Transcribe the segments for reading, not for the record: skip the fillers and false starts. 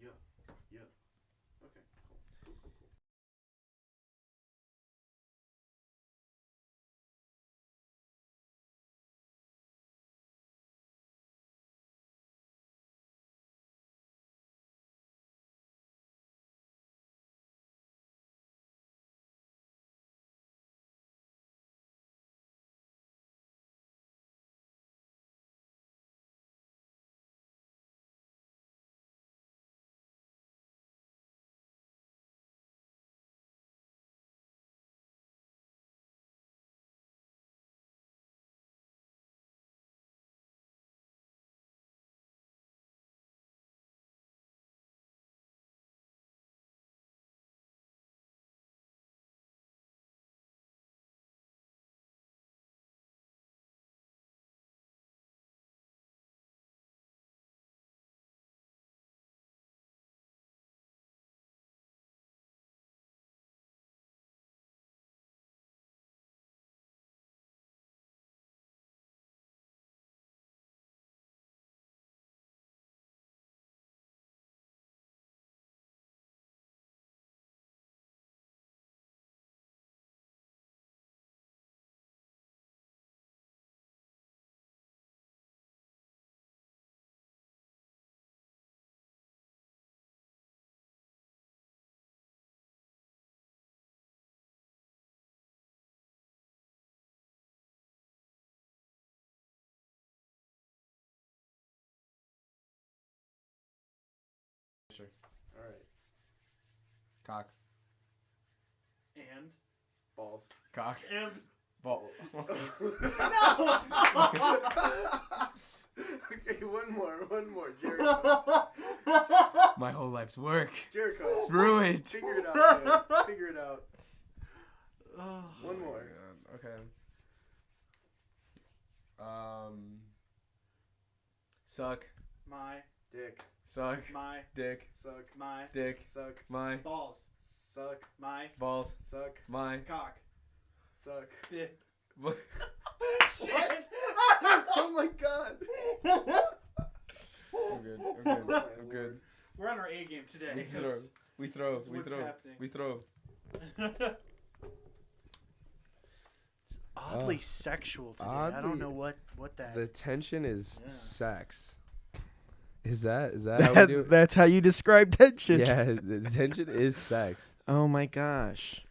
Yeah. Yeah. Okay. Cool. Sure. All right. Cock. And balls. Cock. And Ball. Okay, one more, Jericho. My whole life's work. Jericho. It's ruined. Figure it out, man. Figure it out. One more. Oh, okay. Suck. My dick. Suck. My Dick. suck. My Dick. suck. My Balls. Suck. My balls. suck. My Cock. Suck. Dick. Shit! Oh my god. I'm good. I'm good. I'm good. We're on our A game today. We throw. This is what's happening. We throw. It's oddly sexual today. I oddly- don't know what that. The tension is Yeah. sex. Is that how we do it? That's how you describe tension. Yeah, the tension is sex. Oh my gosh.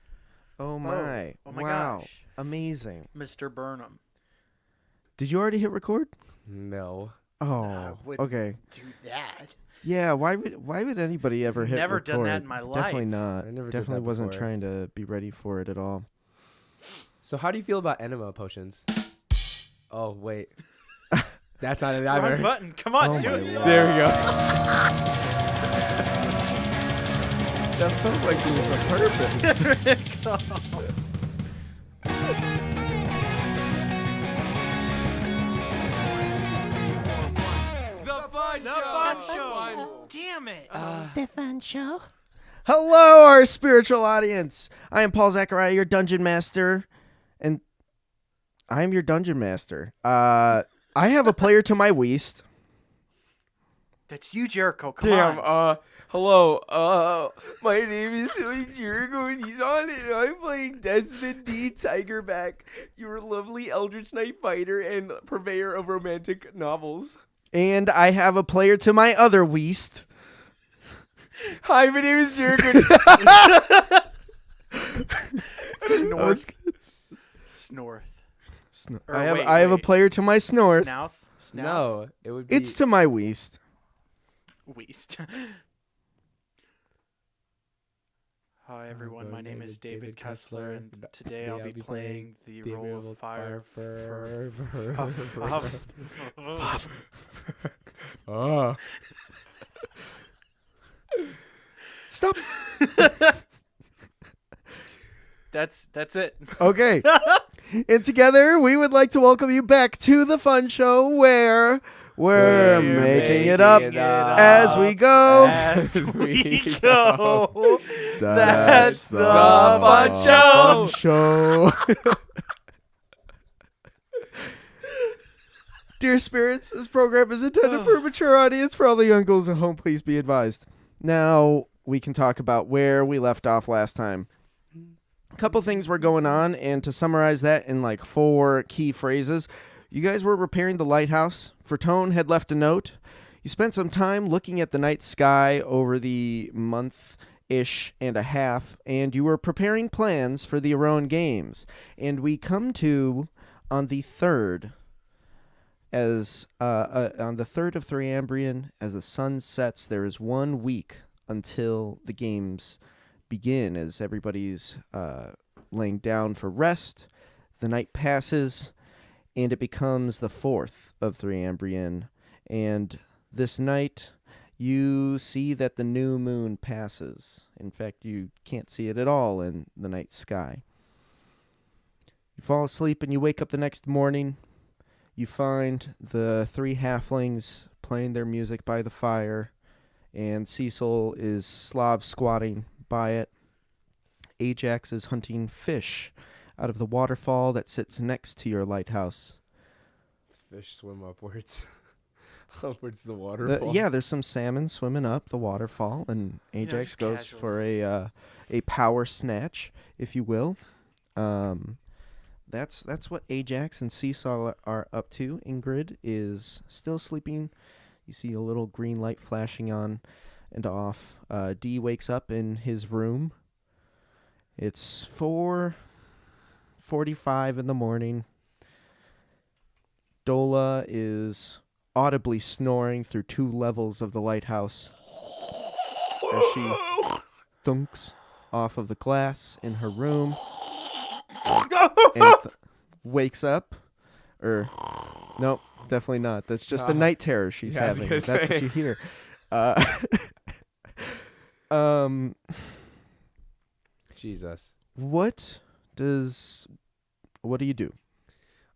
Oh my. Oh my wow. gosh. Amazing. Mr. Burnham. Did you already hit record? No. Oh. wouldn't Okay. Do that. Yeah. Why would anybody ever hit never record? done that in my Definitely life. not. I never did Definitely that wasn't before. trying to be ready for it at all. So how do you feel about enema potions? Oh wait, that's not it Wrong either. button. Come on, Oh do my it. Lord. There we go. That felt like it was on purpose. There it goes. The fun The fun show. Damn it. The fun show. Hello, our spiritual audience. I am Paul Zachariah, your dungeon master, and I'm your dungeon master. I have a player to my west. That's you, Jericho. Come Damn. on. Hello. My name is Jericho, and he's on it. And I'm playing Desmond D. Tigerback, your lovely Eldritch Knight fighter and purveyor of romantic novels. And I have a player to my other west. Hi, my name is Jericho. Snorth. Snorth. Or I have a wait. player to my snorth. Snouth. Snouth. No, it would be. It's to my west. Weast. Hi everyone, my name is David Kessler, and today I'll be playing the role of fire. Oh. Stop. That's it. Okay. And together, we would like to welcome you back to the fun show where we're making it up as we go. As we go. That's the fun show. show. Dear spirits, this program is intended for a mature audience. For all the young ghouls at home, please be advised. Now we can talk about where we left off last time. A couple things were going on, and to summarize that in like 4 key phrases, you guys were repairing the lighthouse. Fertone had left a note. You spent some time looking at the night sky over the month-ish and a half, and you were preparing plans for the Aroan Games. And we come to on the 3rd, on the 3rd of Threambrian, as the sun sets, there is 1 week until the games begin, as everybody's laying down for rest. The night passes, and it becomes the 4th of Threambrian, and this night you see that the new moon passes. In fact, you can't see it at all in the night sky. You fall asleep and you wake up the next morning. You find the 3 halflings playing their music by the fire, and Cecil is Slav squatting by it. Ajax is hunting fish out of the waterfall that sits next to your lighthouse. Fish swim upwards. Upwards the waterfall. Yeah, there's some salmon swimming up the waterfall, and Ajax goes casually. for a power snatch, if you will. That's what Ajax and Seesaw are up to. Ingrid is still sleeping. You see a little green light flashing on and off. D wakes up in his room. It's 4:45 in the morning. Dola is audibly snoring through 2 levels of the lighthouse as she thunks off of the glass in her room and wakes up. Nope, definitely not. That's just the night terror she's Yeah, I was having. gonna That's say. what you hear. Jesus. What do you do?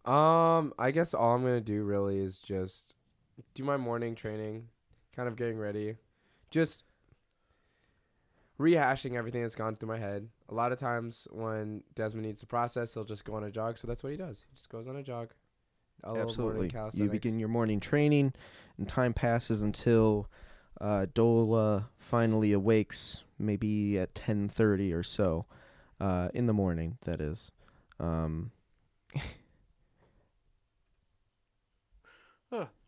I guess all I'm gonna do really is just do my morning training, kind of getting ready, just rehashing everything that's gone through my head. A lot of times when Desmond needs to process, he'll just go on a jog. So that's what he does. He just goes on a jog. A little morning Absolutely. You calisthenics. begin your morning training, and time passes until Dola finally awakes, maybe at 10:30 or so, in the morning, that is.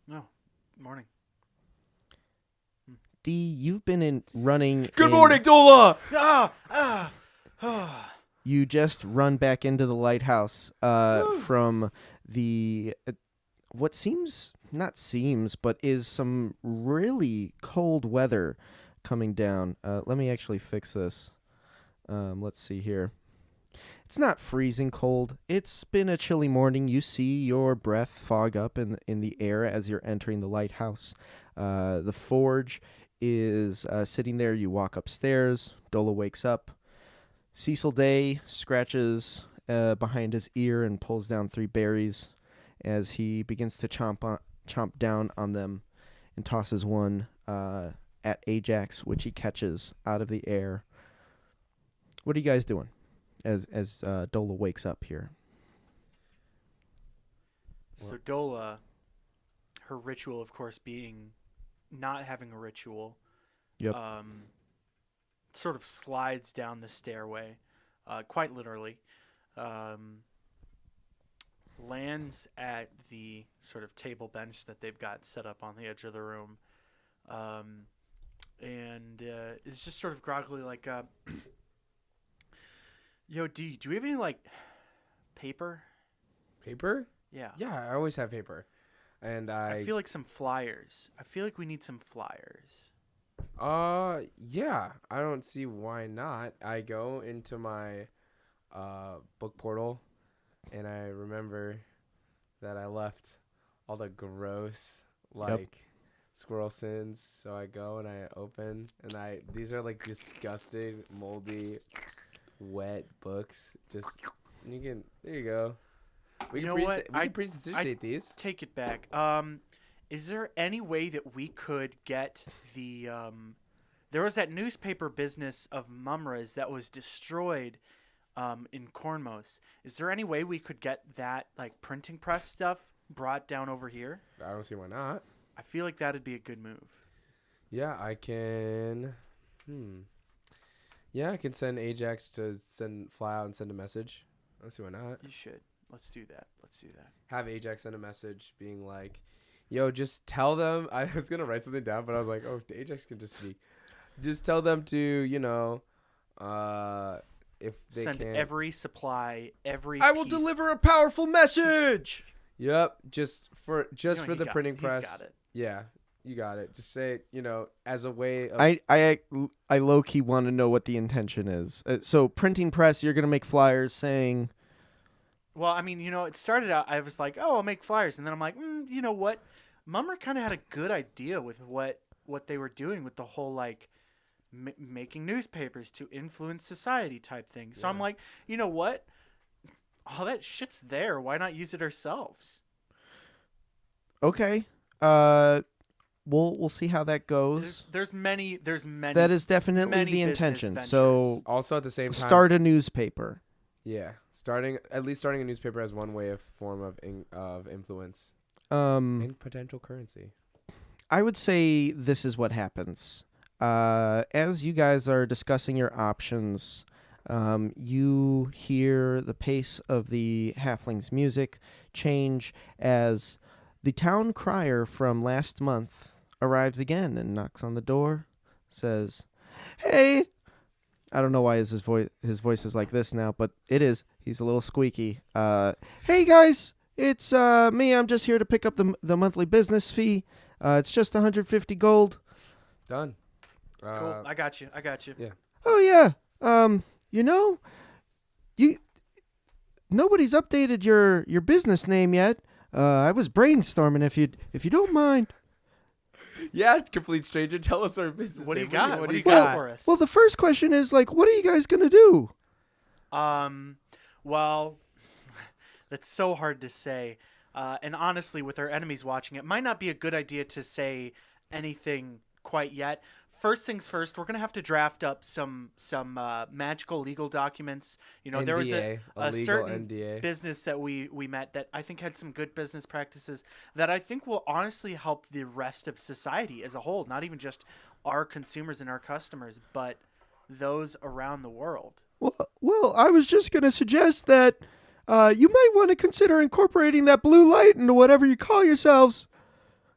No. Morning. D, you've been running. Good morning, Dola! You just run back into the lighthouse from the but is some really cold weather coming down. Let me actually fix this. Let's see here. It's not freezing cold. It's been a chilly morning. You see your breath fog up in the air as you're entering the lighthouse. The forge is sitting there. You walk upstairs. Dola wakes up. Cecil Day scratches behind his ear and pulls down 3 berries as he begins to chomp down on them and tosses one at Ajax, which he catches out of the air. What are you guys doing as Dola wakes up here? So Dola, her ritual, of course, being not having a ritual, Yep. sort of slides down the stairway, quite literally, lands at the sort of table bench that they've got set up on the edge of the room, and it's just sort of groggily like, yo, D, do we have any, like, paper? Paper? Yeah. Yeah, I always have paper. And I feel like some flyers. I feel like we need some flyers. Yeah, I don't see why not. I go into my book portal, and I remember that I left all the gross, like, squirrel sins. So I go and I open, and these are like disgusting, moldy, wet books. Just there you go. We You can know what? we can prestigitate these. Take it back. Is there any way that we could get the there was that newspaper business of Mumra's that was destroyed in Cornmos. Is there any way we could get that, like, printing press stuff brought down over here? I don't see why not. I feel like that'd be a good move. Yeah, I can Yeah, I can send Ajax to fly out and send a message. Let's see why not. You should. Let's do that. Have Ajax send a message being like, yo, just tell them. I was going to write something down, but I was like, oh, Ajax can just speak. Just tell them to, if they Send can. every supply, every I will piece. deliver a powerful message. Yep, just for You know, the printing He's press. got it. Yeah, you got it. Just say, as a way of. I low key want to know what the intention is. So printing press, you're gonna make flyers saying, Well, I mean, it started out, I was like, oh, I'll make flyers. And then I'm like, you know what? Mummer kind of had a good idea with what they were doing with the whole, like, making newspapers to influence society type thing. So I'm like, you know what? All that shit's there. Why not use it ourselves? okay, we'll see how that goes. There's many. That is definitely many the business intention. ventures. So Also at the same time. start a newspaper. Yeah, starting a newspaper as one form of influence and potential currency. I would say this is what happens. As you guys are discussing your options, you hear the pace of the halfling's music change as the town crier from last month arrives again and knocks on the door, says, "Hey." I don't know why his voice is like this now, but it is. He's a little squeaky. Hey guys, it's me. I'm just here to pick up the monthly business fee. It's just 150 gold. Done. Cool. I got you. Yeah. Oh yeah. Nobody's updated your business name yet. I was brainstorming if you don't mind. Yeah, complete stranger. Tell us our business. What do you name. got? What What do you got? got for us? Well, the first question is like, what are you guys gonna do? Well, that's so hard to say. And honestly, with our enemies watching, it might not be a good idea to say anything quite yet. First things first, we're gonna have to draft up some magical legal documents. There was NDA, a legal certain NDA. business that we met that I think had some good business practices that I think will honestly help the rest of society as a whole, not even just our consumers and our customers, but those around the world. Well, I was just gonna suggest that you might want to consider incorporating that blue light into whatever you call yourselves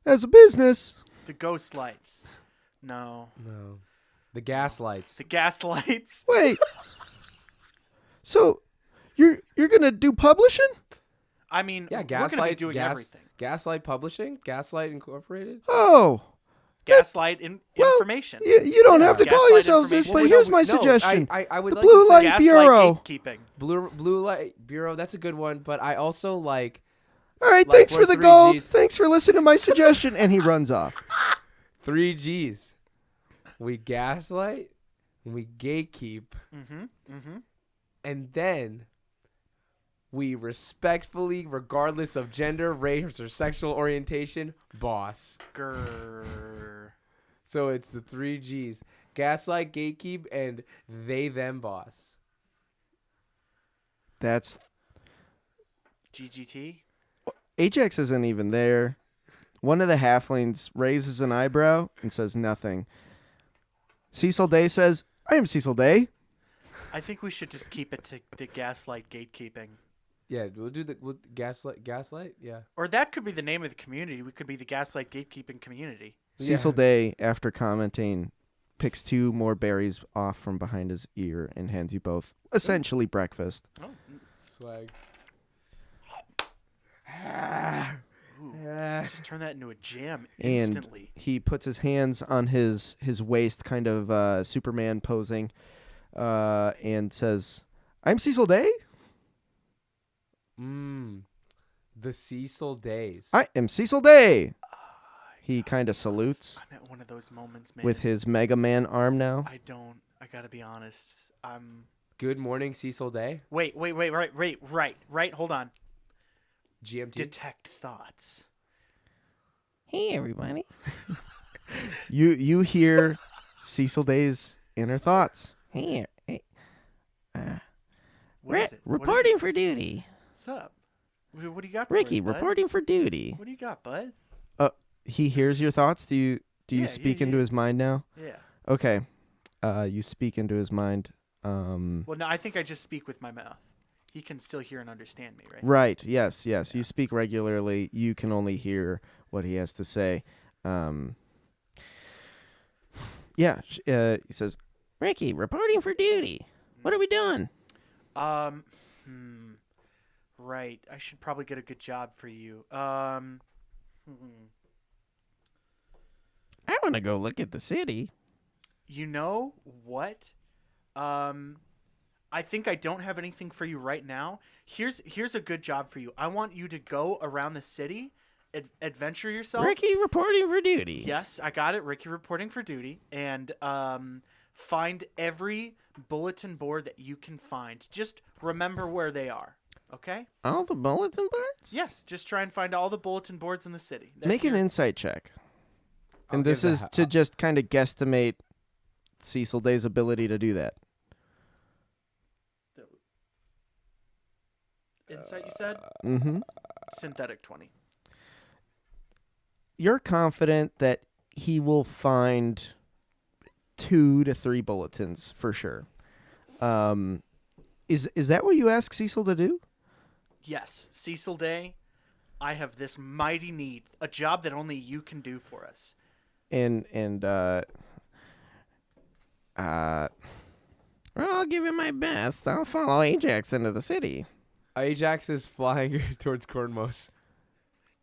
as a business. The ghost lights. No. The gas lights. The gas lights. Wait. So, you're gonna do publishing? I mean, Yeah, we're going to be Gaslight. doing everything. Gaslight Publishing. Gaslight Incorporated. Oh. Gaslight Well, information. You don't have to call Gaslight yourselves this, information. but here's my suggestion. I would The like blue to say light Gaslight bureau. gatekeeping. Blue Light Bureau. That's a good one, but I also like All right, like thanks we're for the 3Gs. gold. Thanks for listening to my suggestion. And he runs off. 3 Gs. We gaslight, we gatekeep, and then we respectfully, regardless of gender, race, or sexual orientation, boss. Grrr. So it's the 3 Gs. Gaslight, gatekeep, and they, them, boss. That's GGT. Ajax isn't even there. One of the halflings raises an eyebrow and says nothing. Cecil Day says, "I am Cecil Day." I think we should just keep it to the gaslight gatekeeping. Yeah, we'll do the gaslight. Gaslight, yeah. Or that could be the name of the community. We could be the gaslight gatekeeping community. Cecil Day, after commenting, picks 2 more berries off from behind his ear and hands you both essentially breakfast. Oh. Swag. Ooh, let's just turn that into a jam And instantly. he puts his hands on his waist, kind of Superman posing, and says, "I'm Cecil Day. The Cecil Days. I am Cecil Day." He kind of salutes I'm at one of those moments, man. with his Mega Man arm now. I gotta be honest. Good morning, Cecil Day. Wait. Right. Hold on. GMT. Detect thoughts. Hey, everybody. You hear Cecil Day's inner thoughts. Hey, What is it? What is reporting it? for duty. What's up? What do you got for Ricky, us, bud? reporting for duty. What do you got, bud? He hears your thoughts. Do you Yeah, speak yeah. into his mind now? Yeah. Okay. You speak into his mind. Well, no, I think I just speak with my mouth. He can still hear and understand me, right? Right. Yes. Yes. You speak regularly. You can only hear what he has to say. Yeah. He says, "Ricky, reporting for duty. What are we doing?" Right. I should probably get a good job for you. I want to go look at the city. You know what? I think I don't have anything for you right now. Here's a good job for you. I want you to go around the city, adventure yourself. Ricky, reporting for duty. Yes, I got it. Ricky reporting for duty, and find every bulletin board that you can find. Just remember where they are. Okay? All the bulletin boards? Yes. Just try and find all the bulletin boards in the city. Make an insight check. And this give is that- to just kind of guesstimate Cecil Day's ability to do that. Insight, you said? Mm-hmm. Synthetic 20. You're confident that he will find 2 to 3 bulletins for sure. Is that what you ask Cecil to do? Yes, Cecil Day, I have this mighty need, a job that only you can do for us. Well, I'll give it my best. I'll follow Ajax into the city. Ajax is flying towards Cornmos.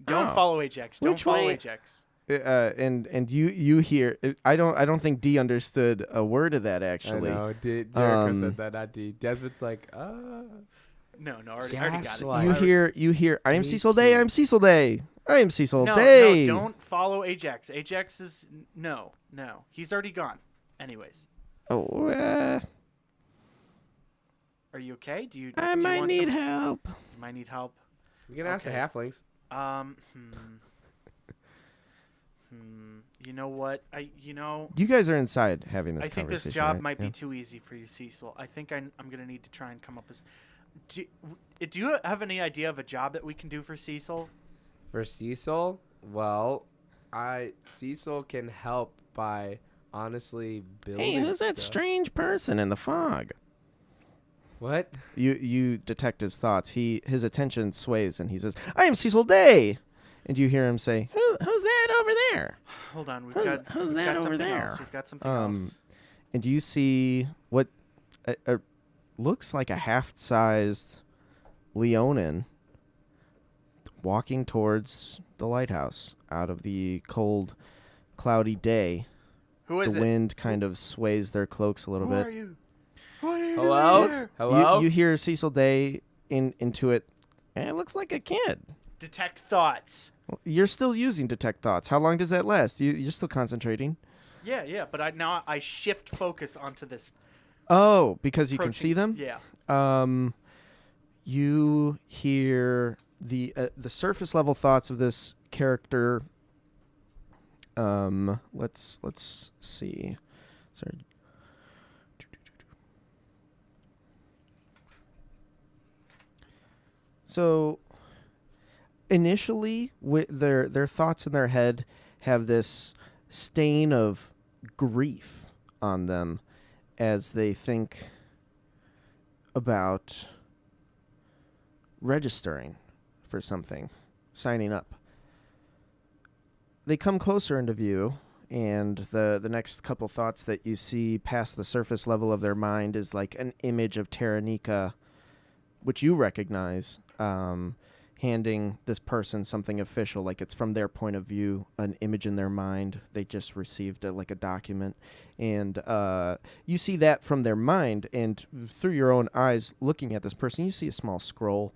Don't Oh. follow Ajax. Don't Which follow way? Ajax. And you hear. I don't think D understood a word of that actually. I know. Jericho said that, not D. Desmond's like, No, already got it. Gaslight. You hear. I am Thank Cecil Day. you. I'm Cecil Day. I am Cecil No, Day. don't follow Ajax. Ajax is no. He's already gone. Anyways, Oh, are you okay? Do you? I do you might want need some- help. You might need help. we can ask the Okay. halflings. You know what? You guys are inside having this I think conversation. this job right? might Yeah. be too easy for you, Cecil. I think I'm gonna need to try and come up with. Do you have any idea of a job that we can do for Cecil? For Cecil, well, Cecil can help by honestly building. Hey, who's that stuff. strange person in the fog? What? You detect his thoughts. His attention sways and he says, "I am Cecil Day," and you hear him say, "Who's that over there?" Hold on, Who's we've that over got something there? else. We've got something else. And you see what looks like a half-sized Leonin walking towards the lighthouse out of the cold, cloudy day. Who is The it? wind kind of sways their cloaks a little Who bit. are you? What are you Hello? doing here? Hello? You hear Cecil Day into it. It looks like a kid. Detect thoughts. You're still using detect thoughts. How long does that last? You're still concentrating. Yeah, but I shift focus onto this. Oh, because you can approaching- see them. Yeah. You hear the surface level thoughts of this character. Let's see. Sorry. So initially, their thoughts in their head have this stain of grief on them as they think about registering for something, signing up. They come closer into view, and the next couple thoughts that you see past the surface level of their mind is like an image of Taranika, which you recognize, handing this person something official, like it's from their point of view, an image in their mind. They just received like a document, and you see that from their mind, and through your own eyes looking at this person, you see a small scroll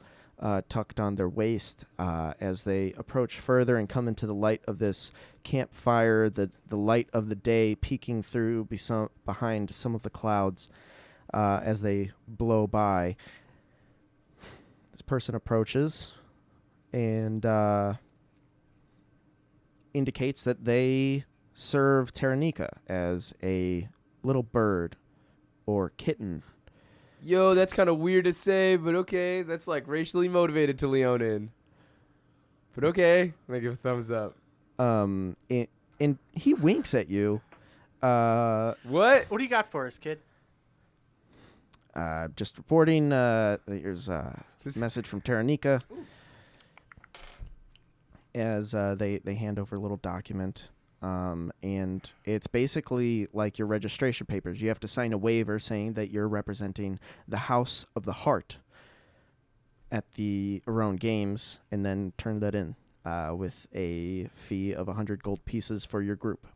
tucked on their waist as they approach further and come into the light of this campfire, the light of the day peeking through behind some of the clouds as they blow by. This person approaches and indicates that they serve Taranika as a little bird or kitten. Yo, that's kind of weird to say, but okay. That's like racially motivated to Leonin. But okay. I give a thumbs up. And he winks at you, What? What do you got for us, kid? Just reporting. There's a This- message from Taranika as they hand over a little document. And it's basically like your registration papers. You have to sign a waiver saying that you're representing the House of the Heart at the Around Games, and then turn that in with a fee of 100 gold pieces for your group.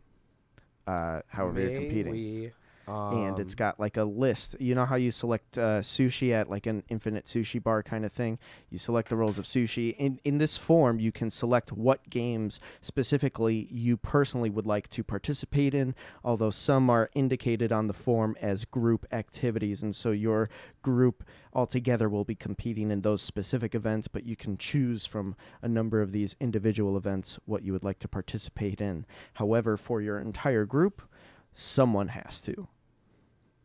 However you're competing. And it's got like a list. You know how you select sushi at like an infinite sushi bar kind of thing? You select the rolls of sushi. In this form, you can select what games specifically you personally would like to participate in, although some are indicated on the form as group activities. And so your group altogether will be competing in those specific events, but you can choose from a number of these individual events what you would like to participate in. However, for your entire group, someone has to.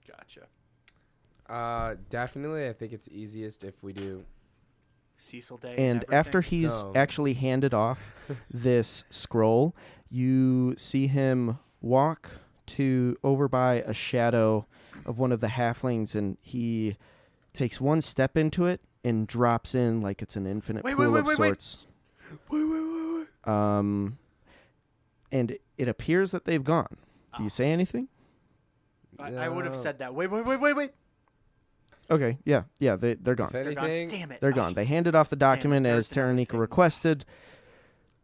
Gotcha. Definitely. I think it's easiest if we do. Cecil Day. And after he's No. actually handed off this scroll, you see him walk to over by a shadow of one of the halflings, and he takes one step into it and drops in like it's an infinite pool of sorts. Wait. And it appears that they've gone. Do you say anything? I would have No. said that. Wait. Okay, yeah, they're gone. If They're gone. anything, Damn it. They're gone. They handed off the document there's as another Taranika thing. requested.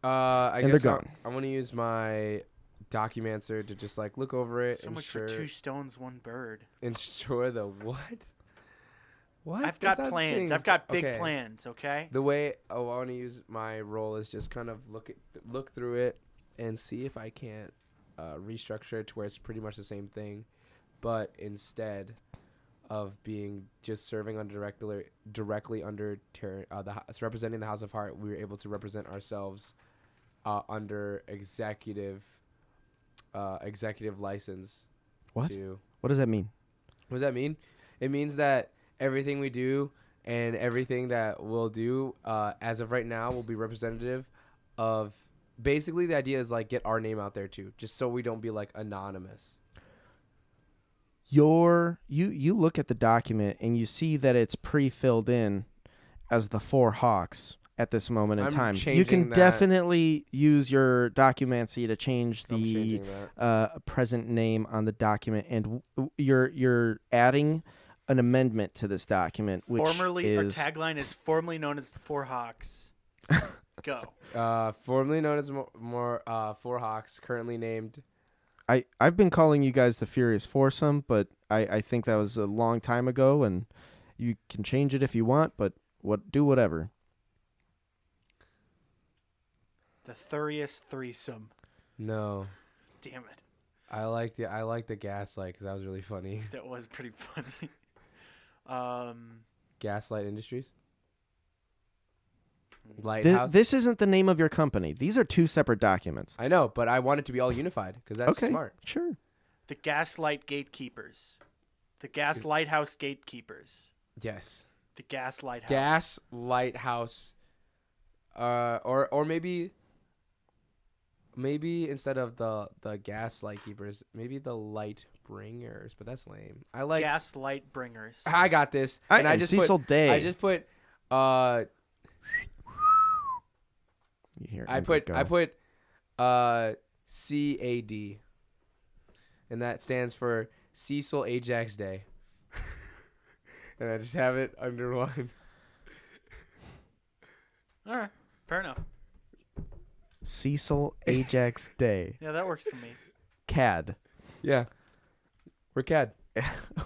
I And guess they're gone. I want to use my Documancer to just like look over it, So much for ensure, 2 stones, 1 bird. ensure the what? What? I've got That's not plans. things. I've got big Okay. plans, okay? The way I want to use my role is just kind of look through it and see if I can't restructure it to where it's pretty much the same thing, but instead of being just serving under directly under representing the House of Heart, we were able to represent ourselves under executive license. What? To, What does that mean? what does that mean? It means that everything we do and everything that we'll do as of right now will be representative of. Basically, the idea is like get our name out there too, just so we don't be like anonymous. You look at the document and you see that it's pre-filled in as the 4 hawks at this moment in I'm time. You changing can that. definitely use your documancy to change I'm the changing that. present name on the document, and you're adding an amendment to this document, which Formerly, our is tagline is formerly known as the 4 Hawks. Go. Formerly known as more 4 Hawks, currently named. I've been calling you guys the Furious Foursome, but I think that was a long time ago, and you can change it if you want, but do whatever. The Thurious Threesome. No, Damn it. I like the Gaslight because that was really funny. That was pretty funny. Gaslight Industries. This, Lighthouse. this isn't the name of your company. These are 2 separate documents. I know, but I want it to be all unified because that's Okay, smart. sure. the Gaslight Gatekeepers. The Gas Lighthouse Gatekeepers. Yes. The Gas Lighthouse. Gas Lighthouse. Or maybe instead of the gas light keepers, maybe the light bringers, but that's lame. I like. Gas Light Bringers. I got this. I and am Cecil Day. I just put. You hear I Andrew put go. CAD, and that stands for Cecil Ajax Day. And I just have it underlined. All right. Fair enough. Cecil Ajax Day. Yeah, that works for me. CAD. Yeah, we're CAD.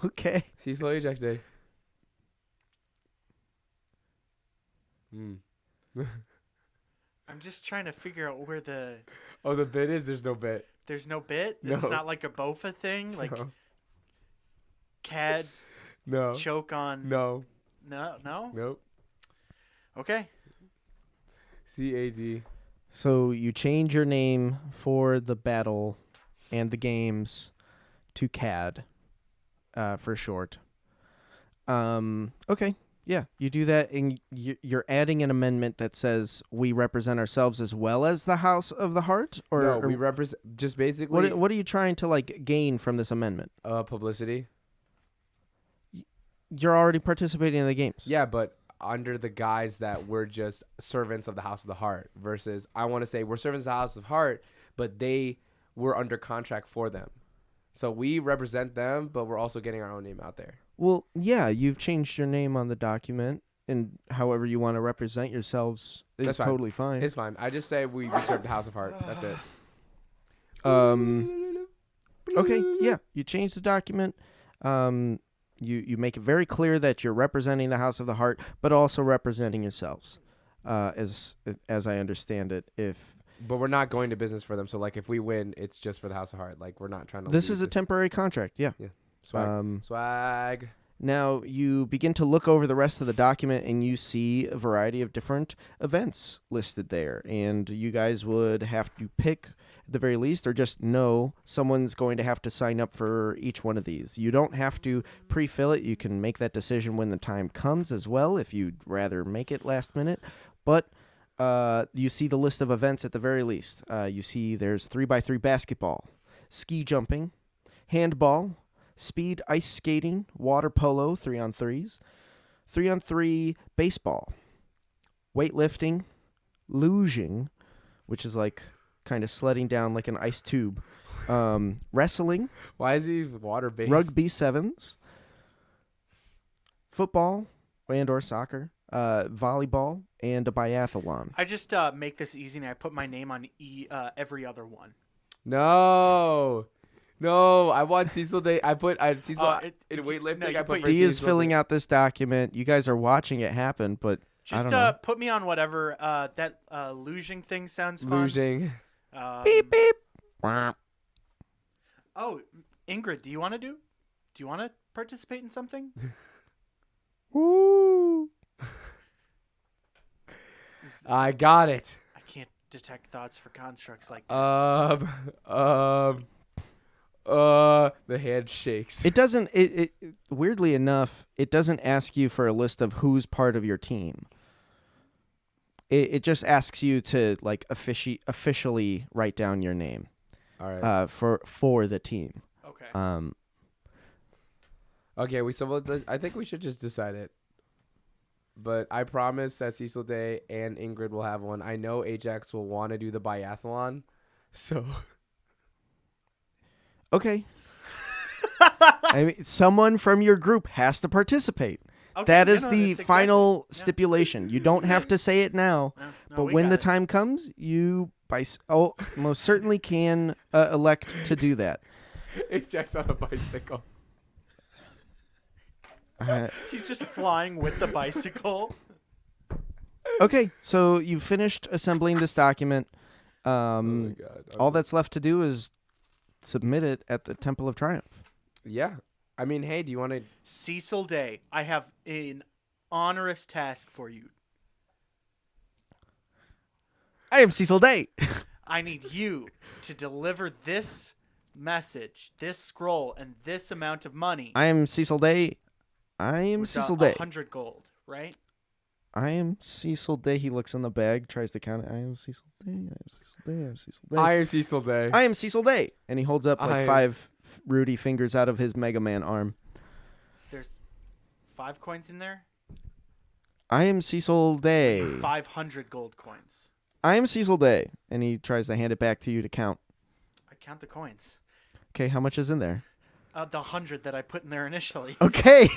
Okay. Cecil Ajax Day. I'm just trying to figure out where the... Oh, the bit is there's no bit. There's no bit? No. It's not like a Bofa thing? Like No. CAD No. choke on... No. No? Nope. Okay. CAD. So you change your name for the battle and the games to CAD for short. Okay. Yeah, you do that, and you're adding an amendment that says we represent ourselves as well as the House of the Heart, or, No, or we represent just basically what are you trying to like gain from this amendment? publicity. You're already participating in the games. Yeah, but under the guise that we're just servants of the House of the Heart versus I want to say we're servants of the House of Heart, but we're under contract for them. So we represent them, but we're also getting our own name out there. Well, yeah, you've changed your name on the document, and however you want to represent yourselves is That's fine. totally fine. It's fine. I just say we serve the House of Heart. That's it. Okay, yeah, you change the document. You make it very clear that you're representing the House of the Heart, but also representing yourselves, as I understand it. But we're not going to business for them. So like if we win, it's just for the House of Heart. Like we're not trying to. This leave is a temporary contract, yeah. swag. Swag. Now you begin to look over the rest of the document, and you see a variety of different events listed there, and you guys would have to pick at the very least, or just know someone's going to have to sign up for each one of these. You don't have to pre-fill it. You can make that decision when the time comes as well, if you'd rather make it last minute. But you see the list of events at the very least. You see there's 3x3 basketball, ski jumping, handball, speed ice skating, water polo, 3-on-3s, 3-on-3 baseball, weightlifting, luging, which is like kind of sledding down like an ice tube, wrestling. Why is he water based? Rugby sevens, football and/or soccer, volleyball, and a biathlon. I just make this easy, and I put my name on every other one. No, I want Cecil Day. I put Cecil in weightlifting. no, you I put put- D is filling out this document. You guys are watching it happen, but I Just don't know. put me on whatever. That luging thing sounds fun. losing. Beep beep. Wah. Oh, Ingrid, do you want to participate in something? Woo. I got it. I can't detect thoughts for constructs like that. The hand shakes. It doesn't. It weirdly enough, it doesn't ask you for a list of who's part of your team. It just asks you to like officially write down your name. All right. For the team. Okay. Okay, I think we should just decide it. But I promise that Cecil Day and Ingrid will have one. I know Ajax will want to do the biathlon, so. Okay. I mean, someone from your group has to participate. Okay, That yeah, is no, the that's final exactly- yeah. stipulation. You don't have to say it now, No, but we when got the it. time comes, you most certainly can elect to do that. Ajax on a bicycle. He's just flying with the bicycle. Okay, so you've finished assembling this document. Oh my God. All that's left to do is submit it at the Temple of Triumph. Yeah. I mean, hey, do you want to? Cecil Day, I have an onerous task for you. I am Cecil Day. I need you to deliver this message, this scroll, and this amount of money. I am Cecil Day. I am with Cecil Day. 100 gold, right? I am Cecil Day. He looks in the bag, tries to count it. I am Cecil Day. I am Cecil Day. I am Cecil Day. I am Cecil Day. I am Cecil Day. And he holds up I like am- 5 Rudy fingers out of his Mega Man arm. There's 5 coins in there. I am Cecil Day. 500 gold coins. I am Cecil Day. And he tries to hand it back to you to count. I count the coins. Okay, how much is in there? The 100 that I put in there initially. Okay.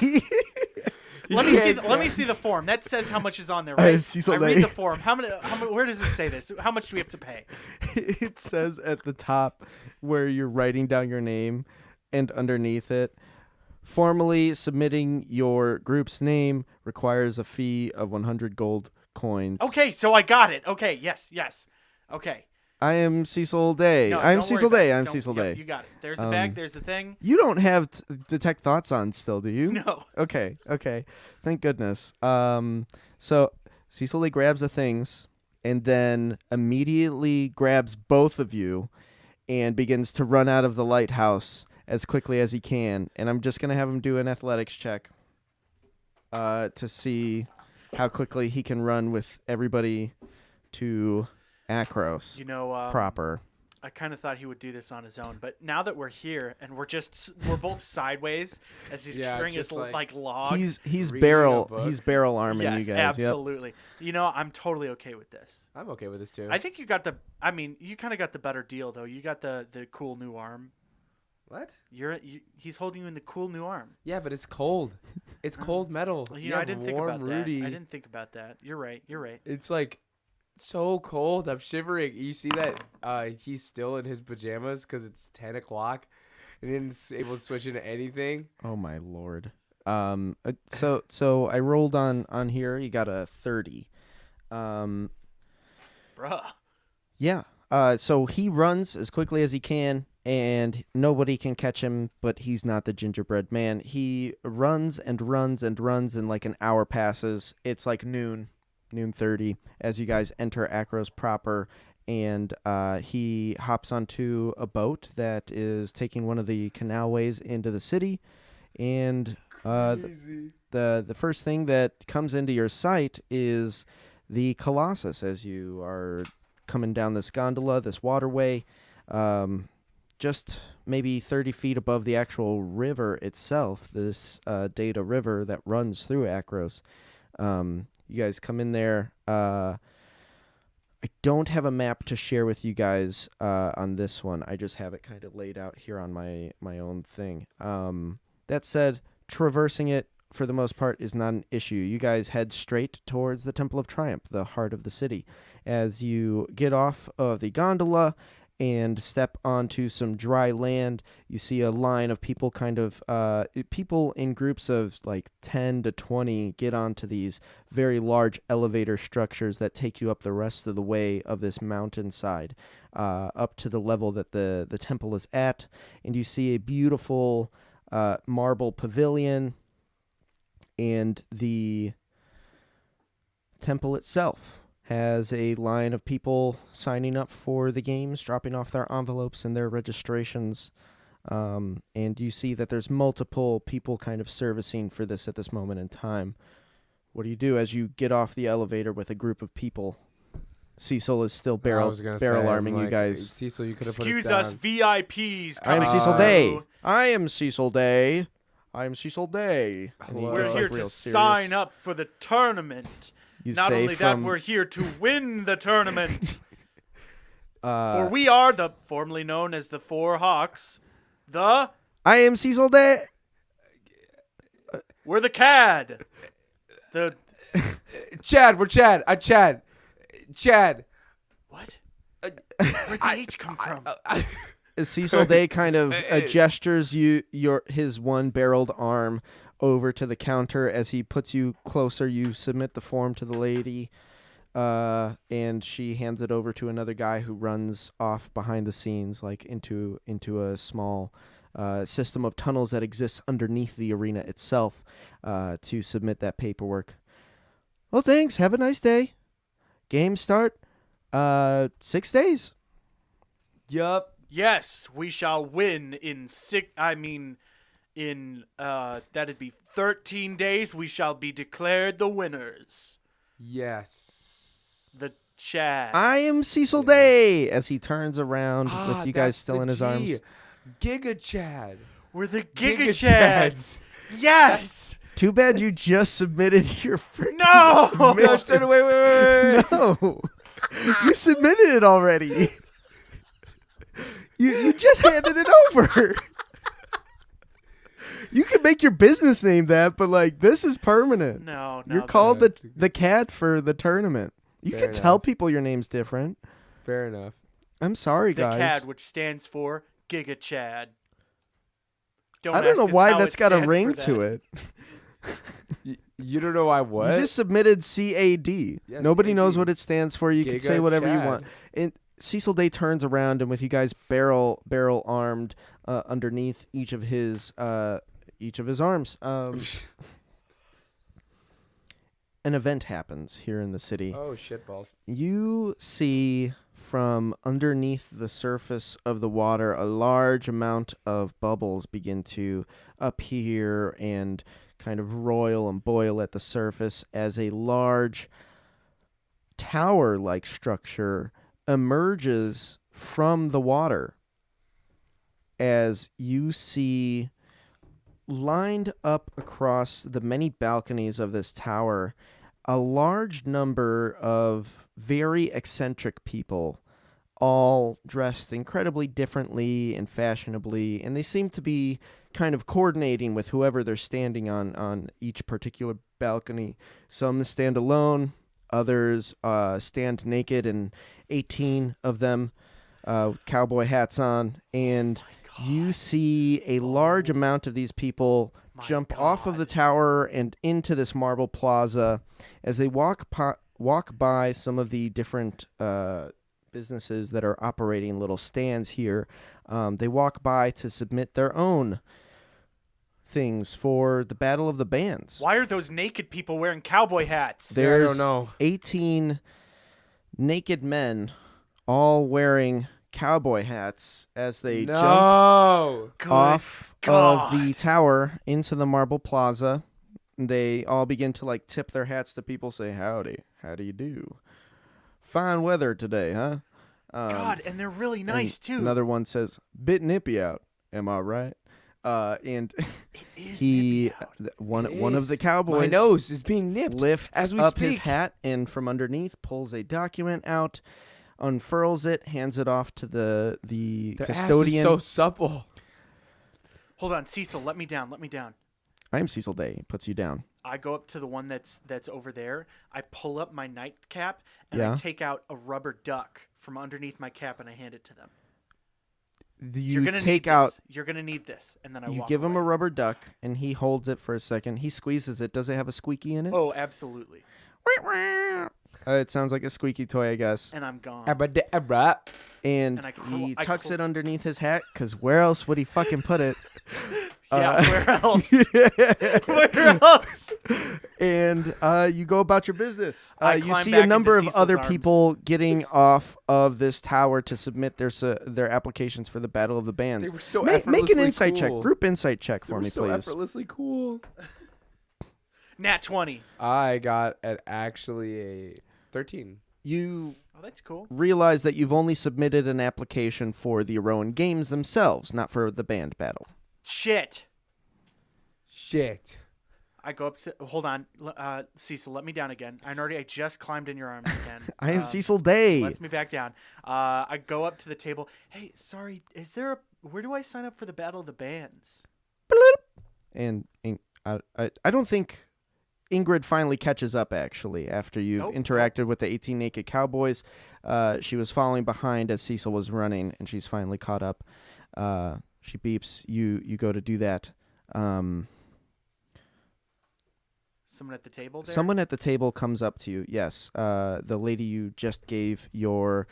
Let me see the form. That says how much is on there, I right? am Cecil I Day. read the form. How many? Where does it say this? How much do we have to pay? It says at the top where you're writing down your name and underneath it, formally submitting your group's name requires a fee of 100 gold coins. Okay, so I got it. Okay, yes. Okay. I am Cecil Day. No, I'm don't Cecil worry Day. about it. I'm Don't- Cecil yep, Day. You got it. There's the bag. There's the thing. You don't have detect thoughts on still, do you? No. Okay. Thank goodness. So Cecil Day grabs the things and then immediately grabs both of you and begins to run out of the lighthouse as quickly as he can. And I'm just gonna have him do an athletics check. to see how quickly he can run with everybody to Akros You know, proper. I kind of thought he would do this on his own, but now that we're here and we're both sideways as he's Yeah, carrying his just like logs. He's reading a barrel book. arming Yes, you guys. Yep. absolutely. You know, I'm totally okay with this. I'm okay with this too. I think you got the. I mean, you kind of got the better deal though. You got the cool new arm. What? He's holding you in the cool new arm. Yeah, but it's cold. It's cold metal. You know, I didn't think about Rudy. that. I didn't think about that. You're right. It's like so cold. I'm shivering. You see that he's still in his pajamas because it's 10 o'clock and he isn't able to switch into anything. Oh my lord. So I rolled on here. You got a 30. Bruh. Yeah. So he runs as quickly as he can, and nobody can catch him, but he's not the gingerbread man. He runs and runs and runs, and like an hour passes. It's like noon 30, as you guys enter Akros proper, and he hops onto a boat that is taking one of the canalways into the city, and the first thing that comes into your sight is the Colossus as you are coming down this gondola, this waterway, just maybe 30 feet above the actual river itself, this Data River that runs through Akros. You guys come in there. I don't have a map to share with you guys on this one. I just have it kind of laid out here on my own thing. That said, traversing it for the most part is not an issue. You guys head straight towards the Temple of Triumph, the heart of the city. As you get off of the gondola and step onto some dry land, you see a line of people people in groups of like 10 to 20 get onto these very large elevator structures that take you up the rest of the way of this mountainside, up to the level that the temple is at. And you see a beautiful marble pavilion, and the temple itself has a line of people signing up for the games, dropping off their envelopes and their registrations. And you see that there's multiple people kind of servicing for this at this moment in time. What do you do as you get off the elevator with a group of people? Cecil is still barrel arming you guys. Cecil, you could have Excuse put us, us, VIPs. I am coming Cecil through. Day. I am Cecil Day. I am Cecil Day. And he We're We're gets, here like, to real serious. sign up for the tournament. You Not say only that, from- we're here to win the tournament. For Uh, we are the formerly known as the Four Hawks. I am Cecil Day. We're the CAD. The Chad, we're Chad. Chad. Chad. what? Where'd the H come from? Cecil Day kind of gestures his one-barreled arm over to the counter. As he puts you closer, you submit the form to the lady, and she hands it over to another guy who runs off behind the scenes, like into a small system of tunnels that exists underneath the arena itself, to submit that paperwork. Well, thanks. Have a nice day. Game start 6 days. Yup. Yes, we shall win in that'd be 13 days. We shall be declared the winners. Yes. The Chad. I am Cecil Day, as he turns around with you guys that's still the in his G. arms. Giga Chad. We're the Giga Giga Chads. Yes. Too bad you just submitted your freaking No! submission. No, wait. No. You submitted it already. You just handed it over. You can make your business name that, but like this is permanent. No. You're called the cat for the tournament. You Fair can enough. tell people your name's different. Fair enough. I'm sorry, the guys. CAD, which stands for Giga Chad. I don't ask know us why how that's it got a stands ring for to that. it. You don't know why what? You just submitted CAD. Yeah, Nobody CAD. knows what it stands for. You can Giga say whatever you Chad. want. And Cecil Day turns around, and with you guys barrel armed underneath each of his arms, an event happens here in the city. Oh shit balls. You see from underneath the surface of the water, a large amount of bubbles begin to appear and kind of roil and boil at the surface as a large tower-like structure emerges from the water. As you see, lined up across the many balconies of this tower, a large number of very eccentric people, all dressed incredibly differently and fashionably, and they seem to be kind of coordinating with whoever they're standing on each particular balcony. Some stand alone, others stand naked, and 18 of them with cowboy hats on, and you see a large amount of these people jump off of the tower and into this marble plaza. As they walk by some of the different businesses that are operating little stands here, they walk by to submit their own things for the Battle of the Bands. Why are those naked people wearing cowboy hats? There's I don't know. 18 naked men all wearing cowboy hats as they jump off of the tower into the marble plaza. They all begin to like tip their hats to people, say howdy, how do you do? Fine weather today, huh? God, and they're really nice too. Another one says, bit nippy out, am I right? And It is he nippy out. one of the cowboys My nose is being nipped lifts as we up speak. his hat and from underneath pulls a document out, unfurls it, hands it off to the Their custodian. ass is so supple. Hold on, Cecil, let me down. I am Cecil Day. He puts you down. I go up to the one that's over there. I pull up my nightcap and Yeah. I take out a rubber duck from underneath my cap and I hand it to them. You You're gonna take need out. this. You're gonna need this, and then I You walk give him a away. rubber duck, and he holds it for a second. He squeezes it. Does it have a squeaky in it? Oh, absolutely. It sounds like a squeaky toy, I guess. And I'm gone. Abra. And And he I tucks it underneath his hat, because where else would he fucking put it? Yeah, where else? Where else? And you go about your business. I You climb see back a number of into other Cecil's people getting off of this tower to submit their applications for the Battle of the Bands. They were so Make an effortlessly insight check, cool. group insight check They for were me, so please. effortlessly cool. Nat 20. I got actually a 13. You Oh, that's cool. realize that you've only submitted an application for the Rowan games themselves, not for the band battle. Shit. I go up to. Hold on, Cecil. Let me down again. I just climbed in your arms again. I am Cecil Day. Lets me back down. I go up to the table. Hey, sorry. Where do I sign up for the Battle of the Bands? And I don't think Ingrid finally catches up, actually, after you've Nope. interacted with the 18 naked cowboys. She was falling behind as Cecil was running, and she's finally caught up. She beeps. You go to do that. Someone at the table there? Someone at the table comes up to you. Yes, the lady you just gave your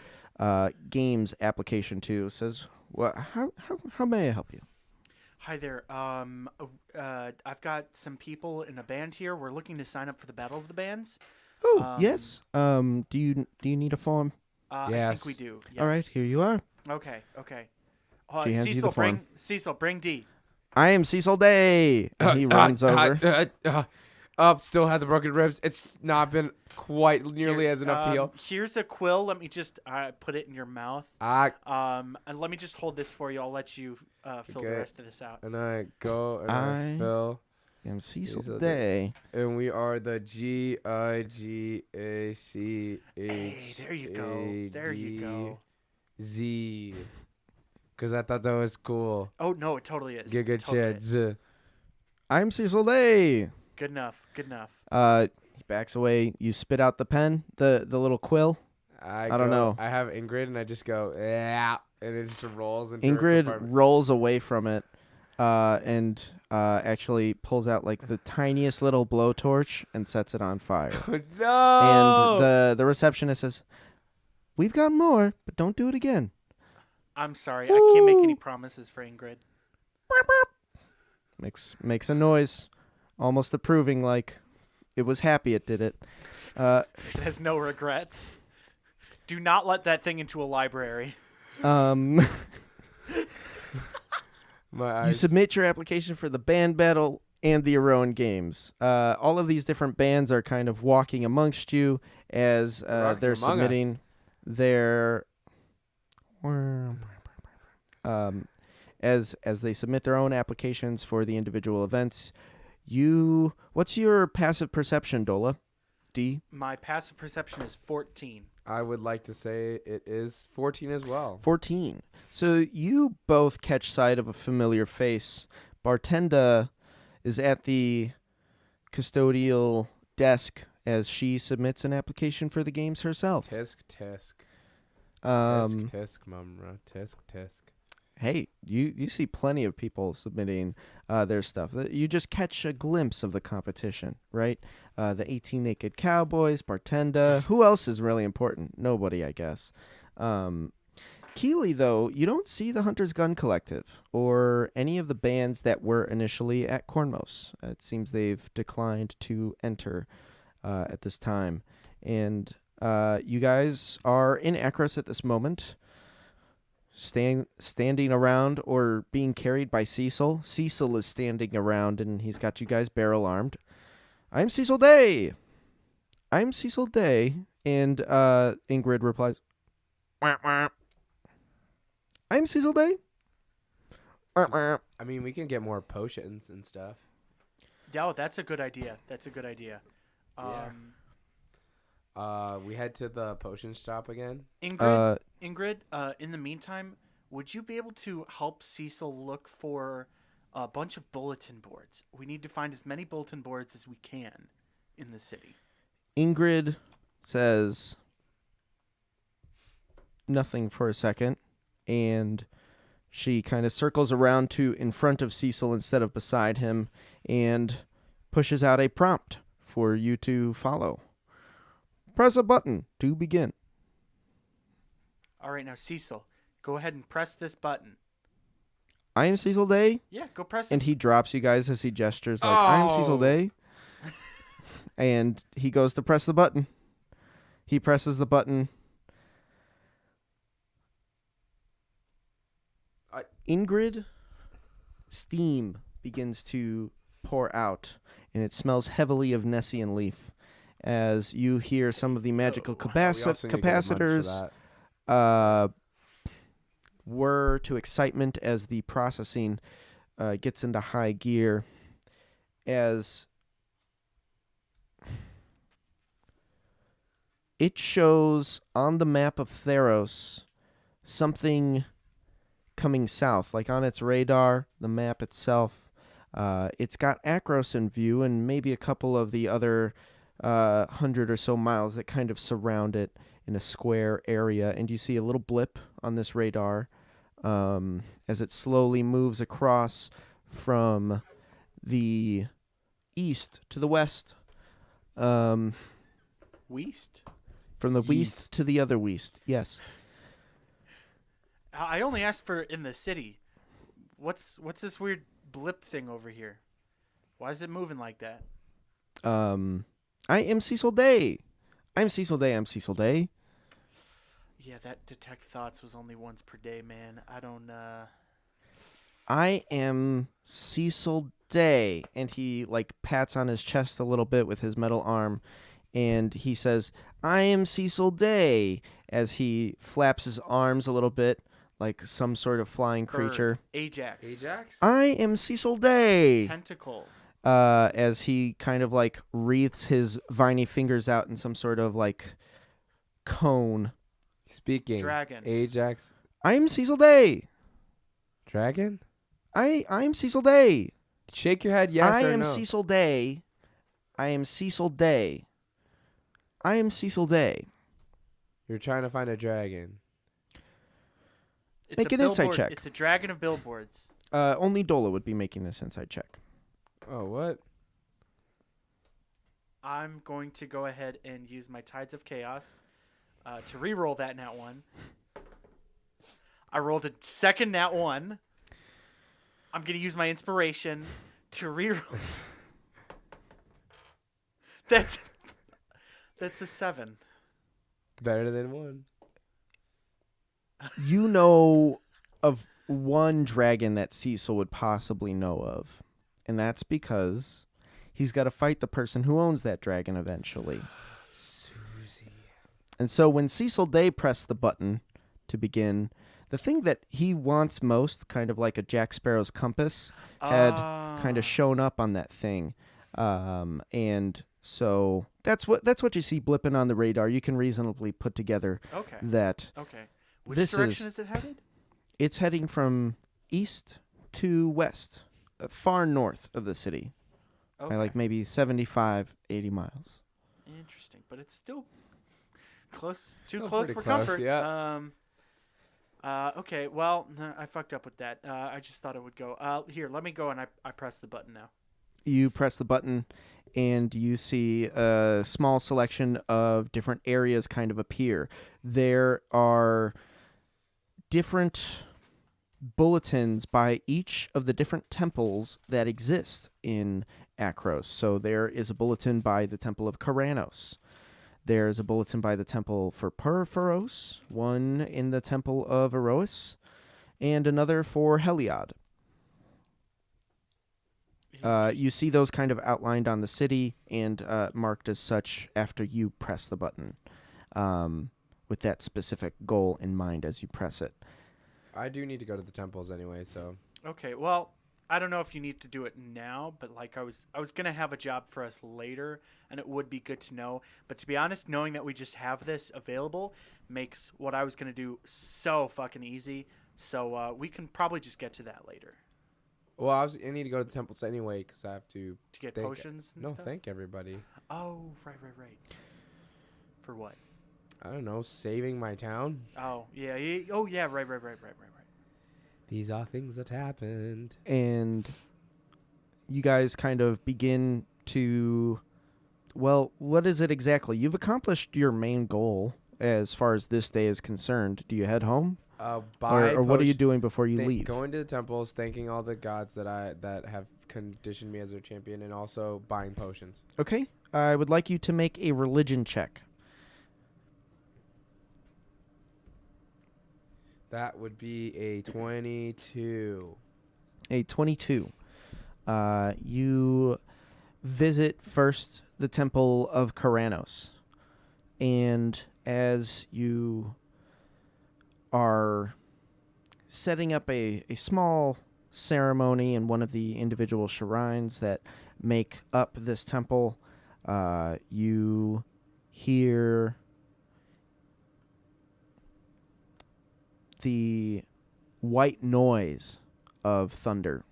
games application to says, "Well, how may I help you?" Hi there. I've got some people in a band here. We're looking to sign up for the Battle of the Bands. Oh, yes. Do you need a form? I Yes. think we do. Yes. All right, here you are. Okay. She hands you the form. Cecil, bring D. I am Cecil Day. And he runs over. Still had the broken ribs. It's not been quite nearly as enough to heal. Here's a quill. Let me just put it in your mouth. And let me just hold this for you. I'll let you fill the Okay. rest of this out. And I go and I I fill. am Cecil Cecil Day. And we are the GIGACH. Hey, there you go. There you go. Z. Because I thought that was cool. Oh no, it totally is. Giga Totally is. Cheds. I'm Cecil Day. Good enough. He backs away. You spit out the pen, the little quill. I don't know. I have Ingrid and I just go, yeah. And it just rolls into her Ingrid compartment. rolls away from it, and actually pulls out like the tiniest little blowtorch and sets it on fire. No! And the receptionist says, "We've got more, but don't do it again." I'm sorry. I can't make any promises for Ingrid. Makes a noise, almost approving, like it was happy it did it. It has no regrets. Do not let that thing into a library. My You eyes. submit your application for the band battle and the Aroan Games. All of these different bands are kind of walking amongst you as Walking they're among submitting their as they submit their own applications for the individual events. What's your passive perception, Dola? D? My passive perception is 14. I would like to say it is 14 as well. 14. So you both catch sight of a familiar face. Bartenda is at the custodial desk as she submits an application for the games herself. Tisk, tisk. Um, Tisk, mumra. Tisk, tisk. hey, you see plenty of people submitting their stuff. You just catch a glimpse of the competition, right? The 18 Naked Cowboys, Bartenda. Who else is really important? Nobody, I guess. Keeley, though, you don't see the Hunter's Gun Collective or any of the bands that were initially at Cornmos. It seems they've declined to enter at this time. And you guys are in Akros at this moment, standing around or being carried by Cecil. Cecil is standing around, and he's got you guys barrel-armed. I'm Cecil Day. I'm Cecil Day. And Ingrid replies, "Wah, wah. I'm Cecil Day." I mean, we can get more potions and stuff. Oh, that's a good idea. That's a good idea. Yeah. We head to the potion shop again. Ingrid, in the meantime, would you be able to help Cecil look for a bunch of bulletin boards? We need to find as many bulletin boards as we can in the city. Ingrid says nothing for a second, and she kind of circles around to in front of Cecil instead of beside him and pushes out a prompt for you to follow. Press a button to begin. All right, now, Cecil, go ahead and press this button. I am Cecil Day, Yeah, go press and this. he drops you guys as he gestures like, I am Cecil Oh. Day. And he goes to press the button. He presses the button. Ingrid, steam begins to pour out, and it smells heavily of Nessian leaf as you hear some of the magical We also need to get a munch for capacitors that. whir to excitement as the processing gets into high gear, as it shows on the map of Theros something coming south, like on its radar, the map itself. It's got Akros in view and maybe a couple of the other 100 or so miles that kind of surround it in a square area. And you see a little blip on this radar as it slowly moves across from the east to the west. Weast? From the Yeast. west to the other west. Yes. I only asked for in the city. What's this weird blip thing over here? Why is it moving like that? I am Cecil Day. I'm Cecil Day. I'm Cecil Day. Yeah, that detect thoughts was only once per day, man. I don't, I am Cecil Day. And he, like, pats on his chest a little bit with his metal arm. And he says, I am Cecil Day, as he flaps his arms a little bit like some sort of flying creature. Ajax. Ajax? I am Cecil Day. Tentacle. As he kind of like wreaths his viney fingers out in some sort of like cone. Speaking. Dragon. Ajax. I am Cecil Day. Dragon? I am Cecil Day. Shake your head yes I or am no. Cecil Day. I am Cecil Day. I am Cecil Day. You're trying to find a dragon. It's Make a an insight billboard- check. It's a dragon of billboards. Only Dola would be making this inside check. Oh, what? I'm going to go ahead and use my Tides of Chaos to re-roll that nat 1. I rolled a second nat 1. I'm going to use my inspiration to re-roll. That's a 7. Better than one. you know of one dragon that Cecil would possibly know of, and that's because he's got to fight the person who owns that dragon eventually. Susie. And so when Cecil Day pressed the button to begin, the thing that he wants most, kind of like a Jack Sparrow's compass, had kind of shown up on that thing. And so that's what you see blipping on the radar. You can reasonably put together Okay. that Okay. Which This direction is it headed? it's heading from east to west, far north of the city, Okay. by like maybe 75, 80 miles. Interesting, but it's still close. Too Still close pretty for close, comfort. yeah. Okay. Well, no, I fucked up with that. I just thought it would go. Here, let me go, and I press the button now. You press the button, and you see a small selection of different areas kind of appear. There are different bulletins by each of the different temples that exist in Akros. So there is a bulletin by the Temple of Karanos. There's a bulletin by the Temple for Purphoros, one in the Temple of Erois, and another for Heliod. You see those kind of outlined on the city and marked as such after you press the button, with that specific goal in mind as you press it. I do need to go to the temples anyway, so. Okay. Well, I don't know if you need to do it now, but like I was gonna have a job for us later, and it would be good to know. But to be honest, knowing that we just have this available makes what I was gonna do so fucking easy. So we can probably just get to that later. Well, I need to go to the temples anyway because I have to. To get Thank- potions and No, stuff? thank everybody. Oh, right. For what? I don't know, saving my town. Oh, yeah. Oh, yeah, right. These are things that happened. And you guys kind of begin to, well, what is it exactly? You've accomplished your main goal as far as this day is concerned. Do you head home? Or what are you doing before you leave? Going to the temples, thanking all the gods that have conditioned me as their champion, and also buying potions. Okay. I would like you to make a religion check. That would be a 22. A 22. You visit first the Temple of Karanos. And as you are setting up a small ceremony in one of the individual shrines that make up this temple, you hear the white noise of thunder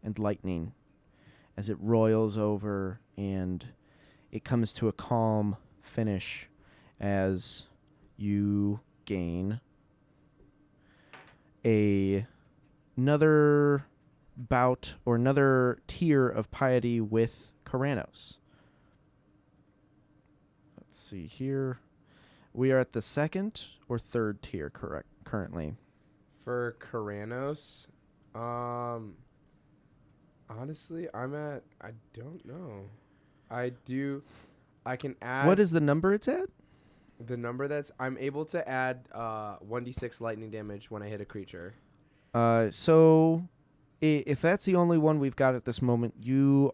and lightning as it roils over, and it comes to a calm finish as you gain another bout or another tier of piety with Karanos. Let's see here. We are at the second or third tier currently. For Karanos, honestly, I don't know. I can add. What is the number it's at? the number I'm able to add 1d6 lightning damage when I hit a creature. So if that's the only one we've got at this moment, you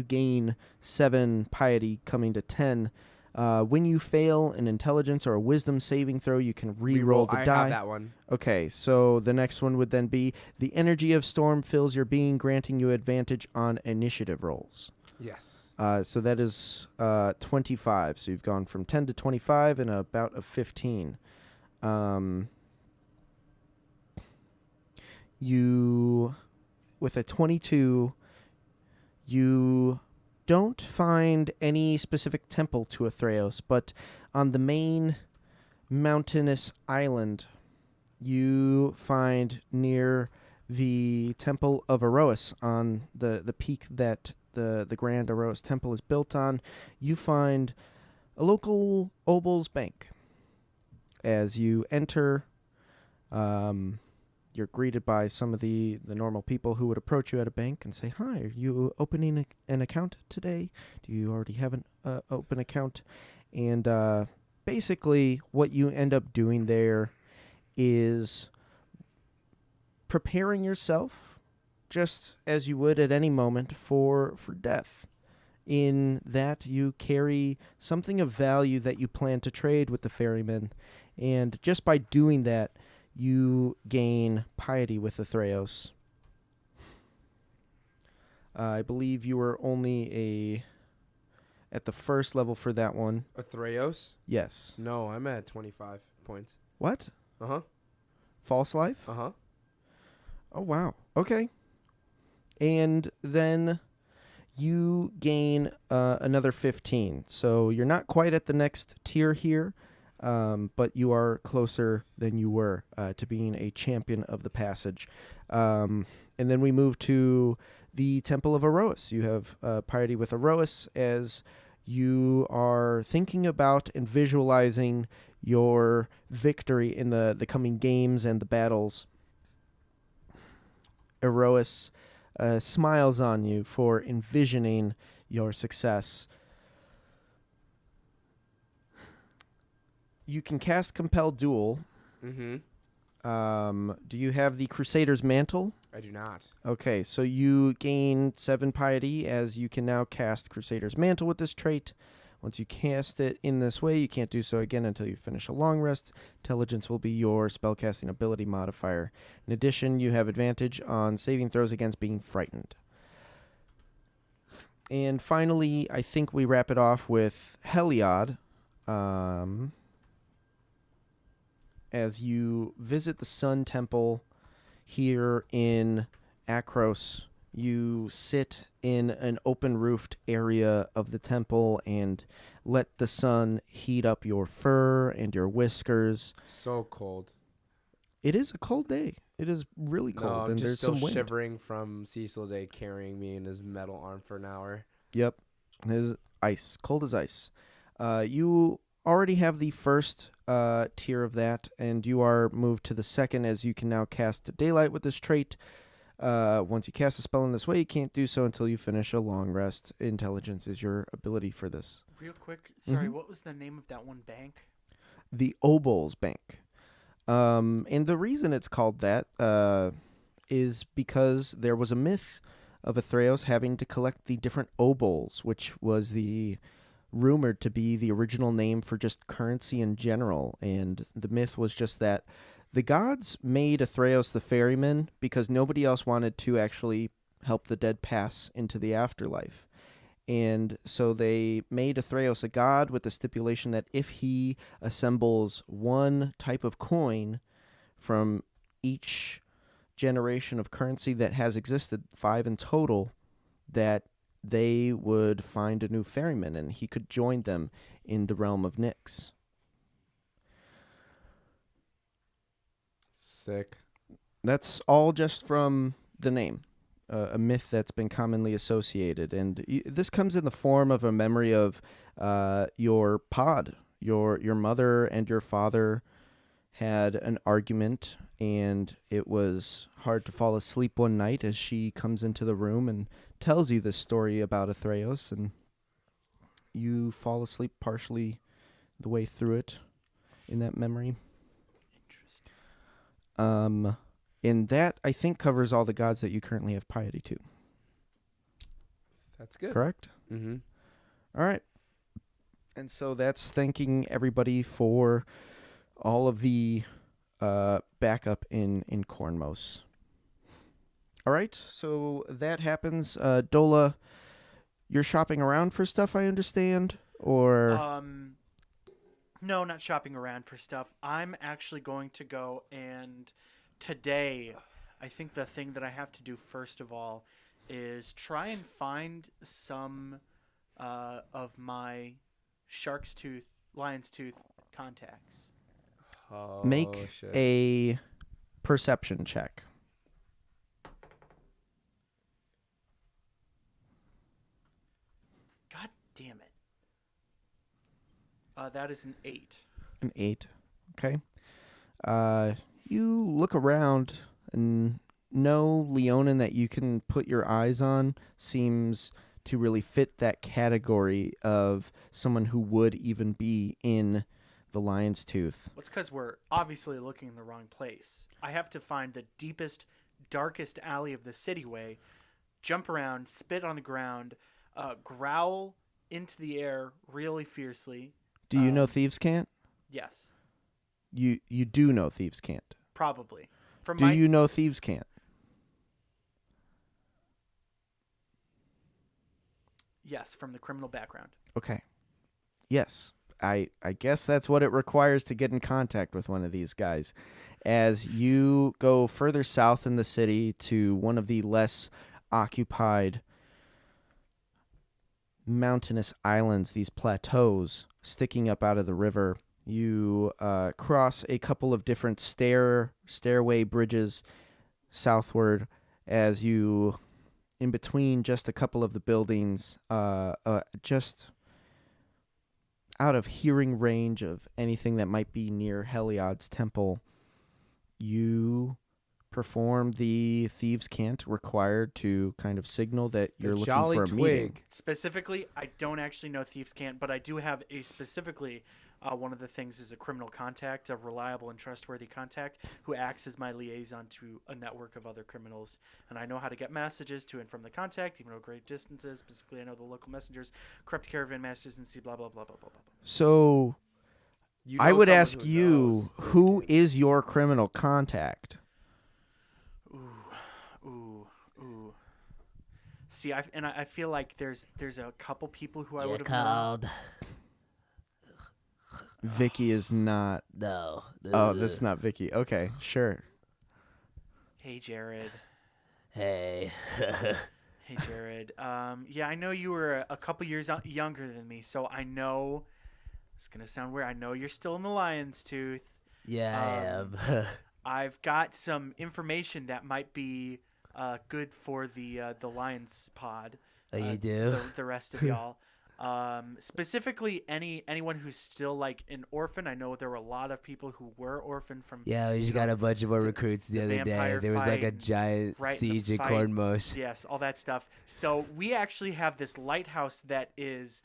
gain 7 piety, coming to 10. When you fail an intelligence or a wisdom saving throw, you can re-roll the die. I have that one. Okay, so the next one would then be the energy of storm fills your being, granting you advantage on initiative rolls. Yes. So that is 25. So you've gone from 10 to 25 in a bout of 15. You, with a 22, you don't find any specific temple to Athreos, but on the main mountainous island, you find near the Temple of Erois, on the peak that the Grand Erois Temple is built on, you find a local Obel's Bank. As you enter, you're greeted by some of the normal people who would approach you at a bank and say, "Hi, are you opening an account today? Do you already have an open account?" And basically what you end up doing there is preparing yourself just as you would at any moment for death. In that you carry something of value that you plan to trade with the ferryman, and just by doing that, you gain piety with Athreos. I believe you were only at the first level for that one. Athreos? Yes. No, I'm at 25 points. What? Uh-huh. False life? Uh-huh. Oh, wow. Okay. And then you gain another 15. So you're not quite at the next tier here, but you are closer than you were to being a champion of the passage. And then we move to the Temple of Erois. You have piety with Erois as you are thinking about and visualizing your victory in the coming games and the battles. Erois smiles on you for envisioning your success. You can cast Compel Duel. Mm-hmm. Do you have the Crusader's Mantle? I do not. Okay, so you gain 7 piety as you can now cast Crusader's Mantle with this trait. Once you cast it in this way, you can't do so again until you finish a long rest. Intelligence will be your spellcasting ability modifier. In addition, you have advantage on saving throws against being frightened. And finally, I think we wrap it off with Heliod. As you visit the Sun Temple here in Akros, you sit in an open-roofed area of the temple and let the sun heat up your fur and your whiskers. So cold. It is a cold day. It is really cold, No, I'm and just there's still some wind. shivering from Cecil Day carrying me in his metal arm for an hour. Yep, it is ice, cold as ice. You already have the first tier of that, and you are moved to the second as you can now cast Daylight with this trait. Once you cast a spell in this way, you can't do so until you finish a long rest. Intelligence is your ability for this. Real quick, sorry, what was the name of that one bank? The Obols Bank. And the reason it's called that is because there was a myth of Athreos having to collect the different obols, which was rumored to be the original name for just currency in general. And the myth was just that the gods made Athreos the ferryman because nobody else wanted to actually help the dead pass into the afterlife. And so they made Athreos a god with the stipulation that if he assembles one type of coin from each generation of currency that has existed, 5 in total, that they would find a new ferryman and he could join them in the realm of Nyx. Sick. That's all just from the name, a myth that's been commonly associated. And this comes in the form of a memory of your pod. Your mother and your father had an argument, and it was hard to fall asleep one night as she comes into the room and tells you this story about Athreos, and you fall asleep partially the way through it in that memory. And that, I think, covers all the gods that you currently have piety to. That's good. Correct? Mm-hmm. All right. And so that's thanking everybody for all of the backup in Cornmos. All right, so that happens. Dola, you're shopping around for stuff, I understand? Or... No, not shopping around for stuff. I'm actually going to go and today, I think the thing that I have to do first of all is try and find some of my lion's tooth contacts. Oh, make shit. a perception check. God damn it. That is an 8. An 8. Okay. You look around and no Leonin that you can put your eyes on seems to really fit that category of someone who would even be in the Lion's Tooth. Well, it's because we're obviously looking in the wrong place. I have to find the deepest, darkest alley of the cityway, jump around, spit on the ground, growl into the air really fiercely. Do you know Thieves Can't? Yes, You do know Thieves Can't. probably. Do you know Thieves Can't? Yes, from the criminal background. Okay. Yes. I guess that's what it requires to get in contact with one of these guys. As you go further south in the city to one of the less occupied mountainous islands, these plateaus sticking up out of the river, you cross a couple of different stairway bridges southward as you, in between just a couple of the buildings, just out of hearing range of anything that might be near Heliod's temple, you perform the Thieves' Cant required to kind of signal that you're looking Jolly for a meeting. Twig. Specifically, I don't actually know Thieves Can't, but I do have a specifically one of the things is a criminal contact, a reliable and trustworthy contact who acts as my liaison to a network of other criminals. And I know how to get messages to and from the contact, even at great distances. Specifically, I know the local messengers, corrupt caravan masters, and see blah, blah, blah, blah, blah, blah. So You I know would someone ask who you, knows that who can- is your criminal contact? Ooh. See, I feel like there's a couple people who I You would have known. called? Vicky is not. No. Oh, that's not Vicky. Okay, sure. Hey, Jared. Hey. Hey, Jared. Yeah, I know you were a couple years younger than me, so I know it's gonna sound weird. I know you're still in the Lion's Tooth. Yeah, I am. I've got some information that might be good for the Lions pod. Oh, you do? The rest of y'all. Specifically, anyone who's still like an orphan. I know there were a lot of people who were orphaned from. Yeah, we just got a bunch of more recruits the other day. vampire There was like a fight, giant right in the siege in fight. Cornmos. Yes, all that stuff. So we actually have this lighthouse that is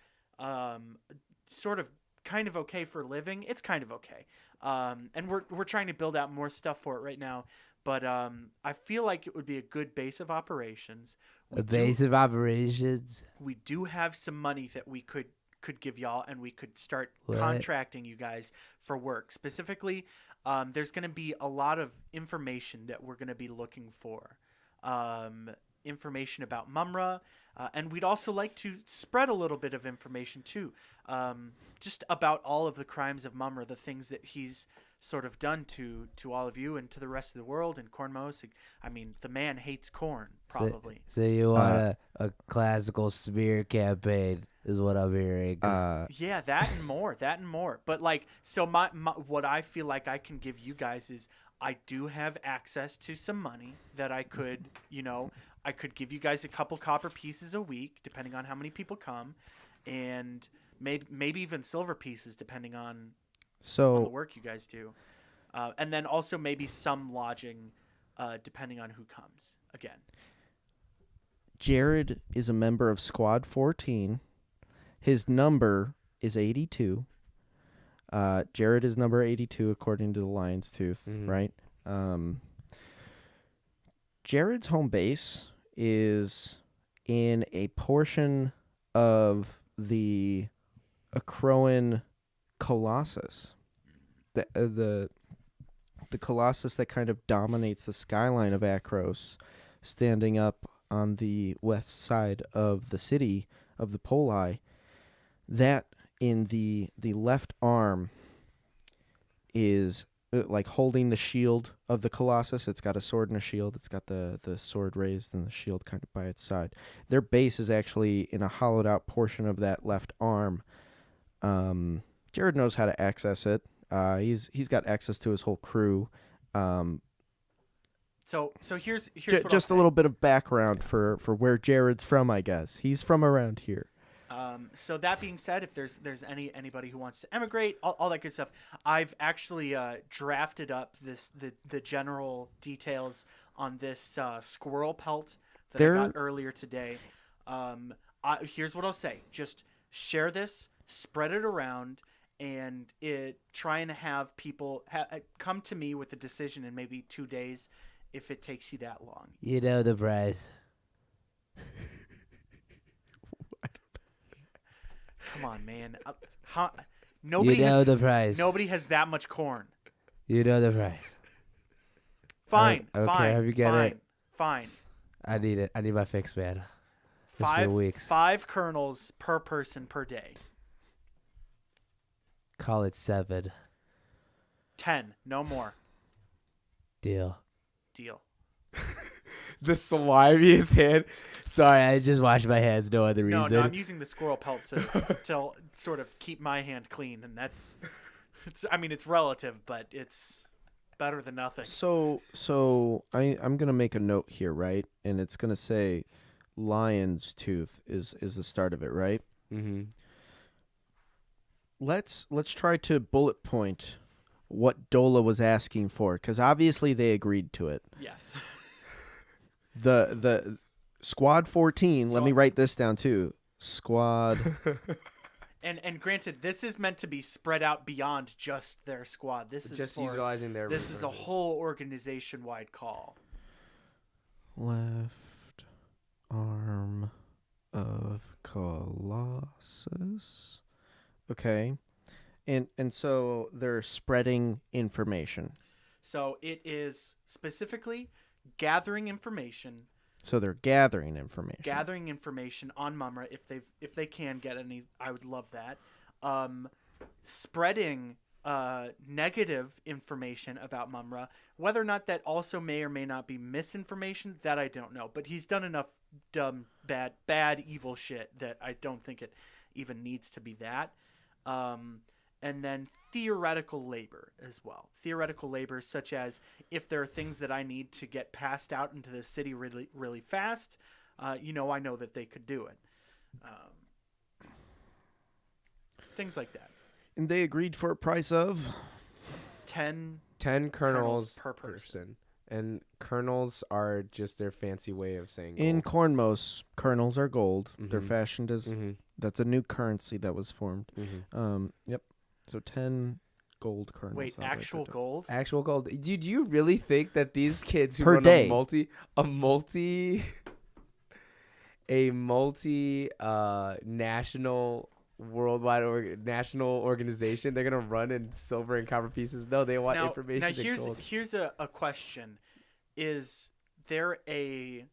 sort of kind of okay for living. It's kind of okay. And we're trying to build out more stuff for it right now. But I feel like it would be a good base of operations. A base of operations. We do have some money that we could give y'all, and we could start What? contracting you guys for work. Specifically, there's going to be a lot of information that we're going to be looking for. Information about Mumra, and we'd also like to spread a little bit of information too, just about all of the crimes of Mumra, the things that he's sort of done to all of you and to the rest of the world and Cornmos. I mean, the man hates corn, probably. So you want a classical smear campaign is what I'm hearing. Yeah, that and more. But like, so my what I feel like I can give you guys is I do have access to some money that I could, I could give you guys a couple copper pieces a week, depending on how many people come, and maybe even silver pieces, depending on the work you guys do. And then also maybe some lodging, depending on who comes, again. Jared is a member of Squad 14. His number is 82. Jared is number 82 according to the Lion's Tooth, right? Jared's home base is in a portion of the Acroan Colossus. The Colossus that kind of dominates the skyline of Akros, standing up on the west side of the city of the Poli. That in the left arm is like holding the shield of the Colossus. It's got a sword and a shield. It's got the sword raised and the shield kind of by its side. Their base is actually in a hollowed out portion of that left arm. Jared knows how to access it. He's got access to his whole crew. So here's what Just a little bit of background for where Jared's from, I guess. He's from around here. So that being said, if there's anybody who wants to emigrate, all that good stuff, I've actually drafted up the general details on this squirrel pelt that I got earlier today. Here's what I'll say: just share this, spread it around, and trying to have people come to me with a decision in maybe 2 days if it takes you that long. You know the price. Come on, man. Nobody You know the price. Nobody has that much corn. You know the price. Fine, I don't fine, care if you get fine, it. fine. I need it. I need my fix, man. It's been weeks. 5 kernels per person per day. Call it 7. 10, no more. Deal. Deal. The slimiest hand. Sorry, I just washed my hands. No other reason. No, I'm using the squirrel pelt to sort of keep my hand clean, and it's relative, but it's better than nothing. So I'm gonna make a note here, right? And it's gonna say lion's tooth is the start of it, right? Mm-hmm. Let's try to bullet point what Dola was asking for, because obviously they agreed to it. Yes. The Squad 14. So- let me write this down too. Squad. And granted, this is meant to be spread out beyond just their squad. This is Just for utilizing their this is a resources. whole organization-wide call. Left arm of Colossus. Okay. And so they're spreading information. So it is specifically gathering information, So they're gathering information. on Mumra if they can get any. I would love that. Spreading negative information about Mumra, whether or not that also may or may not be misinformation, that I don't know. But he's done enough dumb, bad, evil shit that I don't think it even needs to be that. And then theoretical labor as well. Theoretical labor, such as if there are things that I need to get passed out into the city really, really fast, I know that they could do it. Things like that. And they agreed for a price of 10 kernels per person. And kernels are just their fancy way of saying gold. in Cornmos, kernels are gold. They're Mhm. fashioned as Mhm. that's a new currency that was formed. Mhm. Yep. So 10 gold kernels. Wait, I'll write actual that down. gold? Actual gold. Dude, do you really think that these kids who Per run day. a multi national worldwide national organization, they're gonna run in silver and copper pieces? No, they want information Now in gold. here's a question. Is there a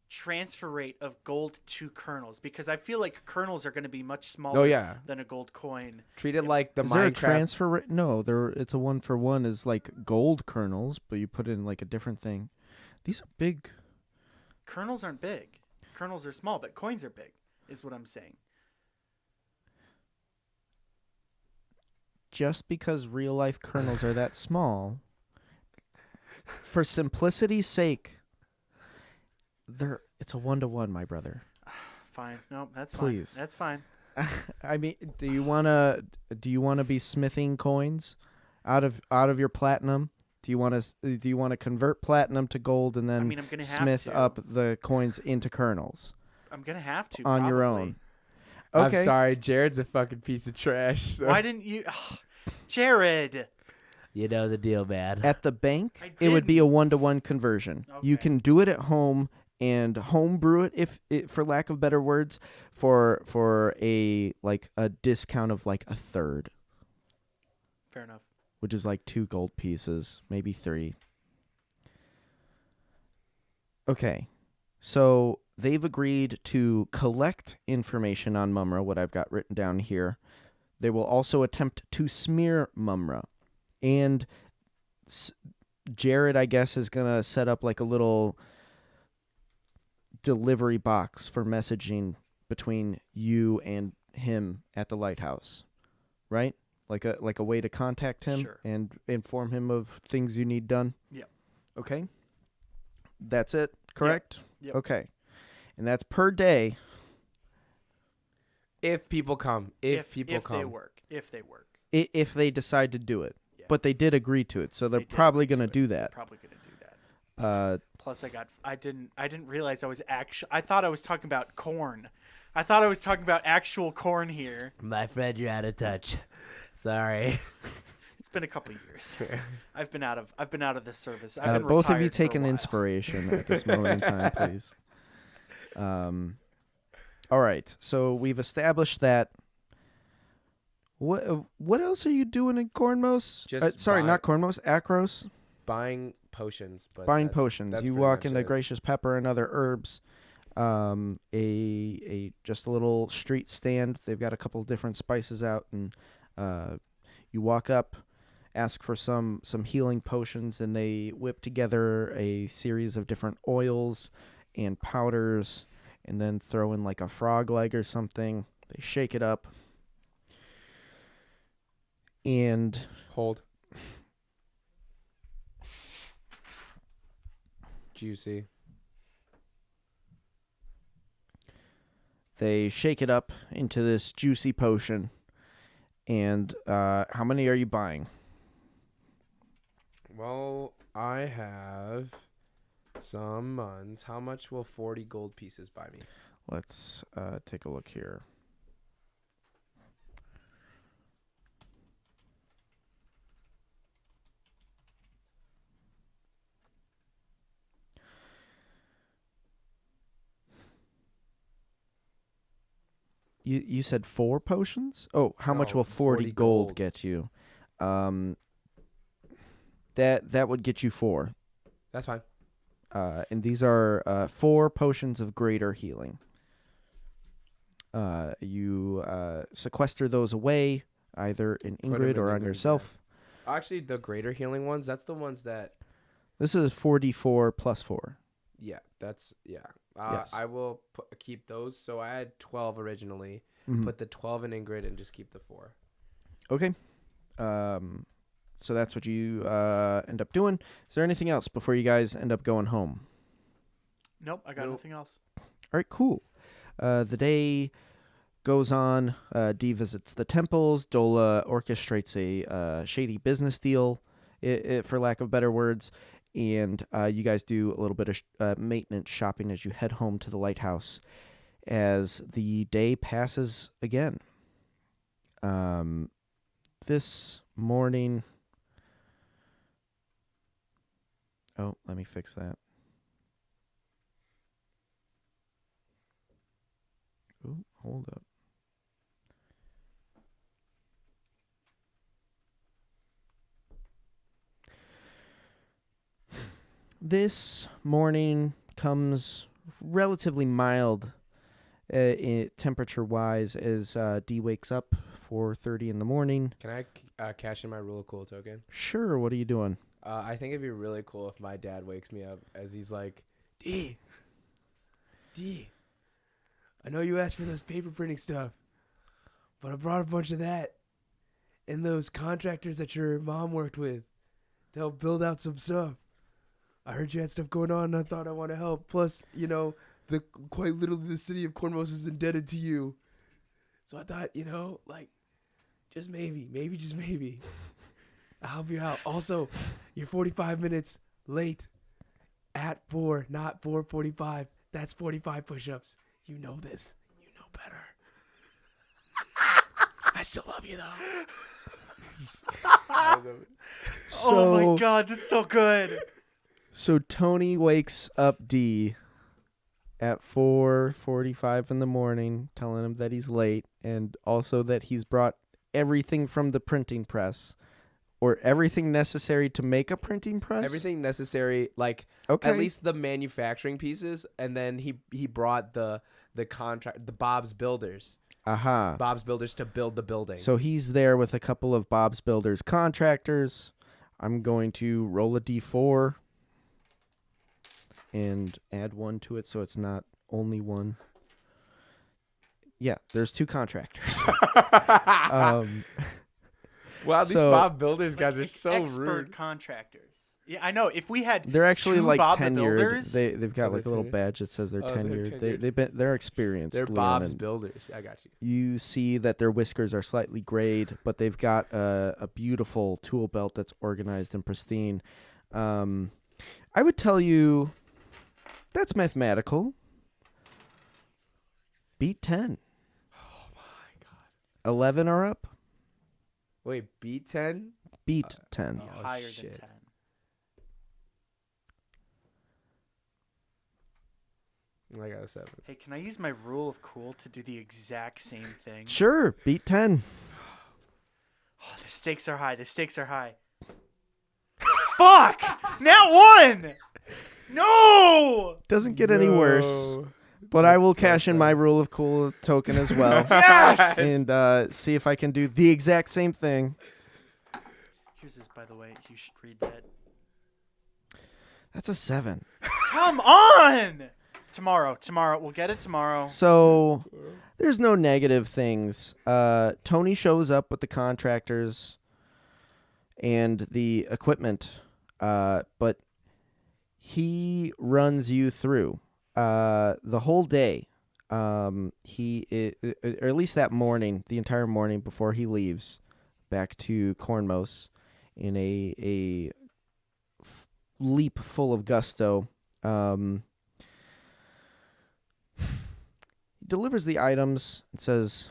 transfer rate of gold to kernels? Because I feel like kernels are going to be much smaller Oh yeah, than a gold coin. treat it like the Is there a Minecraft. transfer rate? No, it's a 1-for-1 is like gold kernels, but you put in like a different thing. These are big. Kernels aren't big. Kernels are small, but coins are big, is what I'm saying. Just because real life kernels are that small, for simplicity's sake, it's a 1-to-1, my brother. Fine. No, that's Please. fine. That's fine. I mean, do you wanna be smithing coins out of your platinum? Do you want to convert platinum to gold and then I'm going to have smith to. up the coins into kernels I'm going to have to. on your probably. own? Okay. I'm sorry, Jared's a fucking piece of trash. So. Why didn't you? Jared. You know the deal, man. At the bank, I it would be a didn't. 1-to-1 conversion. You Okay. can do it at home and home brew it, for lack of better words, for a discount of like a third, Fair enough. which is like 2 gold pieces, maybe 3. Okay, so they've agreed to collect information on Mumra, what I've got written down here. They will also attempt to smear Mumra. And Jared, I guess, is going to set up like a little delivery box for messaging between you and him at the lighthouse, right? Like a way to contact him Sure. and inform him of things you need done. Yep. Okay. That's it, correct? Yep. Okay. And that's per day. If people come, if people if come, they work. If they decide to do it. Yeah. But they did agree to it, so they're They did probably agree going to to it. do They're that. probably going to do that. Plus, I didn't realize I was I thought I was talking about corn. I thought I was talking about actual corn here. My friend, you're out of touch. Sorry. It's been a couple years. I've been out of this service. I've been Both of you retired for a take an while. inspiration at this moment in time, please. All right. So we've established that. What else are you doing in Cornmos? Just Sorry, buy- not Cornmos. Akros. Buying potions. But Buying that's- potions. that's You pretty walk much into it. Gracious Pepper and other herbs. Just a little street stand. They've got a couple different spices out, and you walk up, ask for some healing potions, and they whip together a series of different oils and powders, and then throw in like a frog leg or something. They shake it up, and Hold. Juicy. they shake it up into this juicy potion. And how many are you buying? Well, I have some months. How much will 40 gold pieces buy me? Let's take a look here. You said 4 potions? Oh, how much No, will 40 40 gold gold. get you? That would get you 4. That's fine. And these are 4 potions of greater healing. You sequester those away, either in Put 'em Ingrid in or on Ingrid's yourself. Actually, the greater healing ones, that's the ones that, This is 4d4 plus 4. yeah, that's, yeah. Yes. I will keep those. So I had 12 originally. Mhm. Put the 12 in Ingrid and just keep the 4. Okay. So that's what you end up doing. Is there anything else before you guys end up going home? Nope, I got Nope. nothing else. All right, cool. The day goes on. Dee visits the temples. Dola orchestrates a shady business deal, for lack of better words. And you guys do a little bit of maintenance shopping as you head home to the lighthouse as the day passes again. This morning... Oh, let me fix that. Ooh, hold up. This morning comes relatively mild temperature-wise as Dee wakes up 4:30 in the morning. Can I cash in my Rule of Cool token? Sure, what are you doing? I think it'd be really cool if my dad wakes me up as he's like, D, I know you asked for those paper printing stuff, but I brought a bunch of that and those contractors that your mom worked with to help build out some stuff. I heard you had stuff going on and I thought I want to help. Plus, quite literally the city of Cornmos is indebted to you. So I thought, just maybe, I'll help you out. Also, you're 45 minutes late at 4, not 4:45. That's 45 push-ups. You know this. You know better. I still love you, though. Oh my god, that's so good. So Tony wakes up Dee at 4:45 in the morning, telling him that he's late, and also that he's brought everything from the printing press, or everything necessary to make a printing press. Everything necessary, like Okay. at least the manufacturing pieces, and then he brought the contract, the Bob's Builders. Aha. Bob's Builders to build the building. So he's there with a couple of Bob's Builders contractors. I'm going to roll a d4 and add 1 to it so it's not only 1. Yeah, there's 2 contractors. Wow, these so- Bob Builders guys are so Expert rude. contractors. Yeah, I know. If we had They're actually two like Bob the tenured. Builders, They've got Oh, like a they're little tenured? badge that says they're Oh, they're tenured. They're experienced. They're learning. Bob's Builders. I got you. You see that their whiskers are slightly grayed, but they've got a beautiful tool belt that's organized and pristine. I would tell you that's mathematical. Beat 10. Oh my god. 11 are up. Wait, beat 10? Beat 10. Oh, Higher than shit. 10. I got a 7. Hey, can I use my rule of cool to do the exact same thing? Sure, beat 10. Oh, the stakes are high. The stakes are high. Fuck! Now one! No! Doesn't get any worse. But I will cash in my rule of cool token as well. Yes! And see if I can do the exact same thing. Here's this, by the way. You should read that. That's a 7. Come on! Tomorrow. We'll get it tomorrow. So there's no negative things. Tony shows up with the contractors and the equipment, but he runs you through the whole day. Or at least that morning, the entire morning before he leaves back to Cornmos in a leap full of gusto. He delivers the items and says,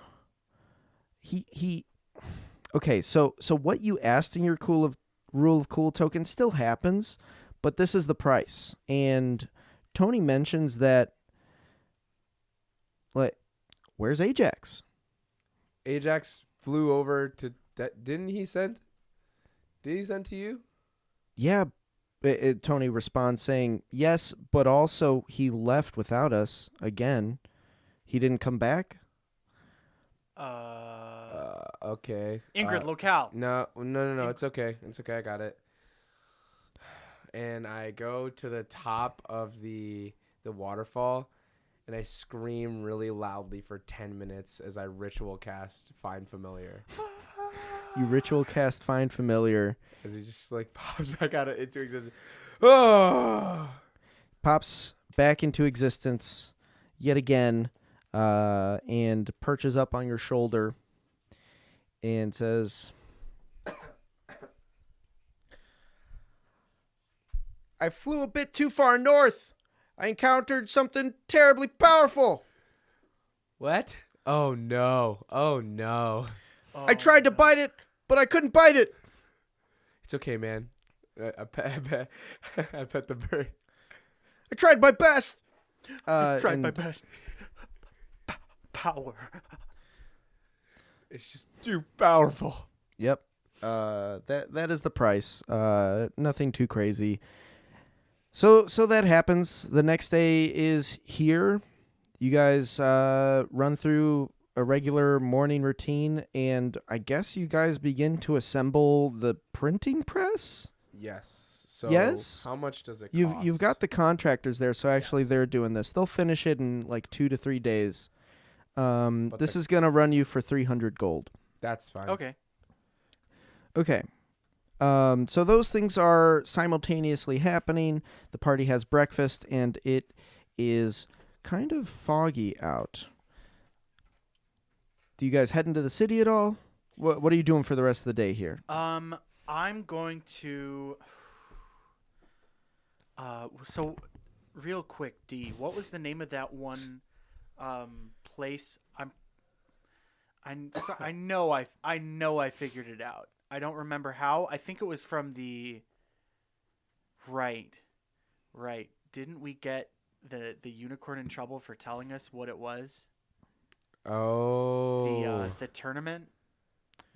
okay, so what you asked in your rule of cool token still happens, but this is the price. And Tony mentions that, like, where's Ajax? Ajax flew over to that. Didn't he send? Did he send to you? Yeah, Tony responds saying, yes, but also he left without us again. He didn't come back? Okay. Ingrid, locale. No. It's okay. It's okay. I got it. And I go to the top of the waterfall, and I scream really loudly for 10 minutes as I ritual cast Find Familiar. You ritual cast Find Familiar. As he just like pops back out into existence. Oh! Pops back into existence yet again, and perches up on your shoulder and says, I flew a bit too far north. I encountered something terribly powerful. What? Oh no. Oh no. I tried to bite it, but I couldn't bite it. It's okay, man. I pet the bird. I tried my best. Tried my best. Power. It's just too powerful. Yep. That is the price. Nothing too crazy. So that happens. The next day is here. You guys run through a regular morning routine, and I guess you guys begin to assemble the printing press. Yes. So Yes? how much does it cost? You've got the contractors there, so actually they're doing this. They'll finish it in like 2 to 3 days. This is gonna run you for 300 gold. That's fine. Okay. Okay. So those things are simultaneously happening. The party has breakfast, and it is kind of foggy out. Do you guys head into the city at all? What are you doing for the rest of the day here? I'm going to. So, real quick, D. What was the name of that one, place? I know I figured it out. I don't remember how. I think it was from the. Right. Didn't we get the unicorn in trouble for telling us what it was? Oh. The tournament,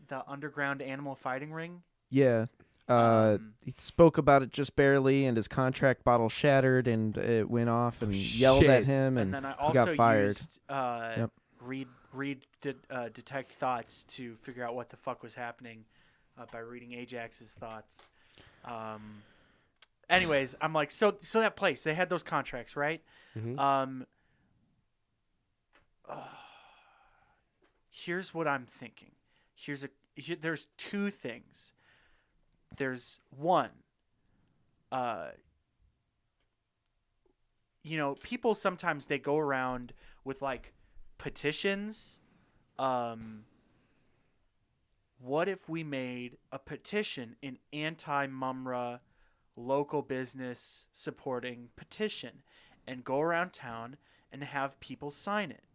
the underground animal fighting ring. Yeah. He spoke about it just barely, and his contract bottle shattered, and it went off and yelled at shit. him, and then I he also got fired. used detect thoughts to figure out what the fuck was happening by reading Ajax's thoughts. Anyways, I'm like, so that place, they had those contracts, right? Mm-hmm. Here's what I'm thinking. There's two things. There's one, people sometimes they go around with like petitions. What if we made a petition, an anti-Mumra local business supporting petition, and go around town and have people sign it?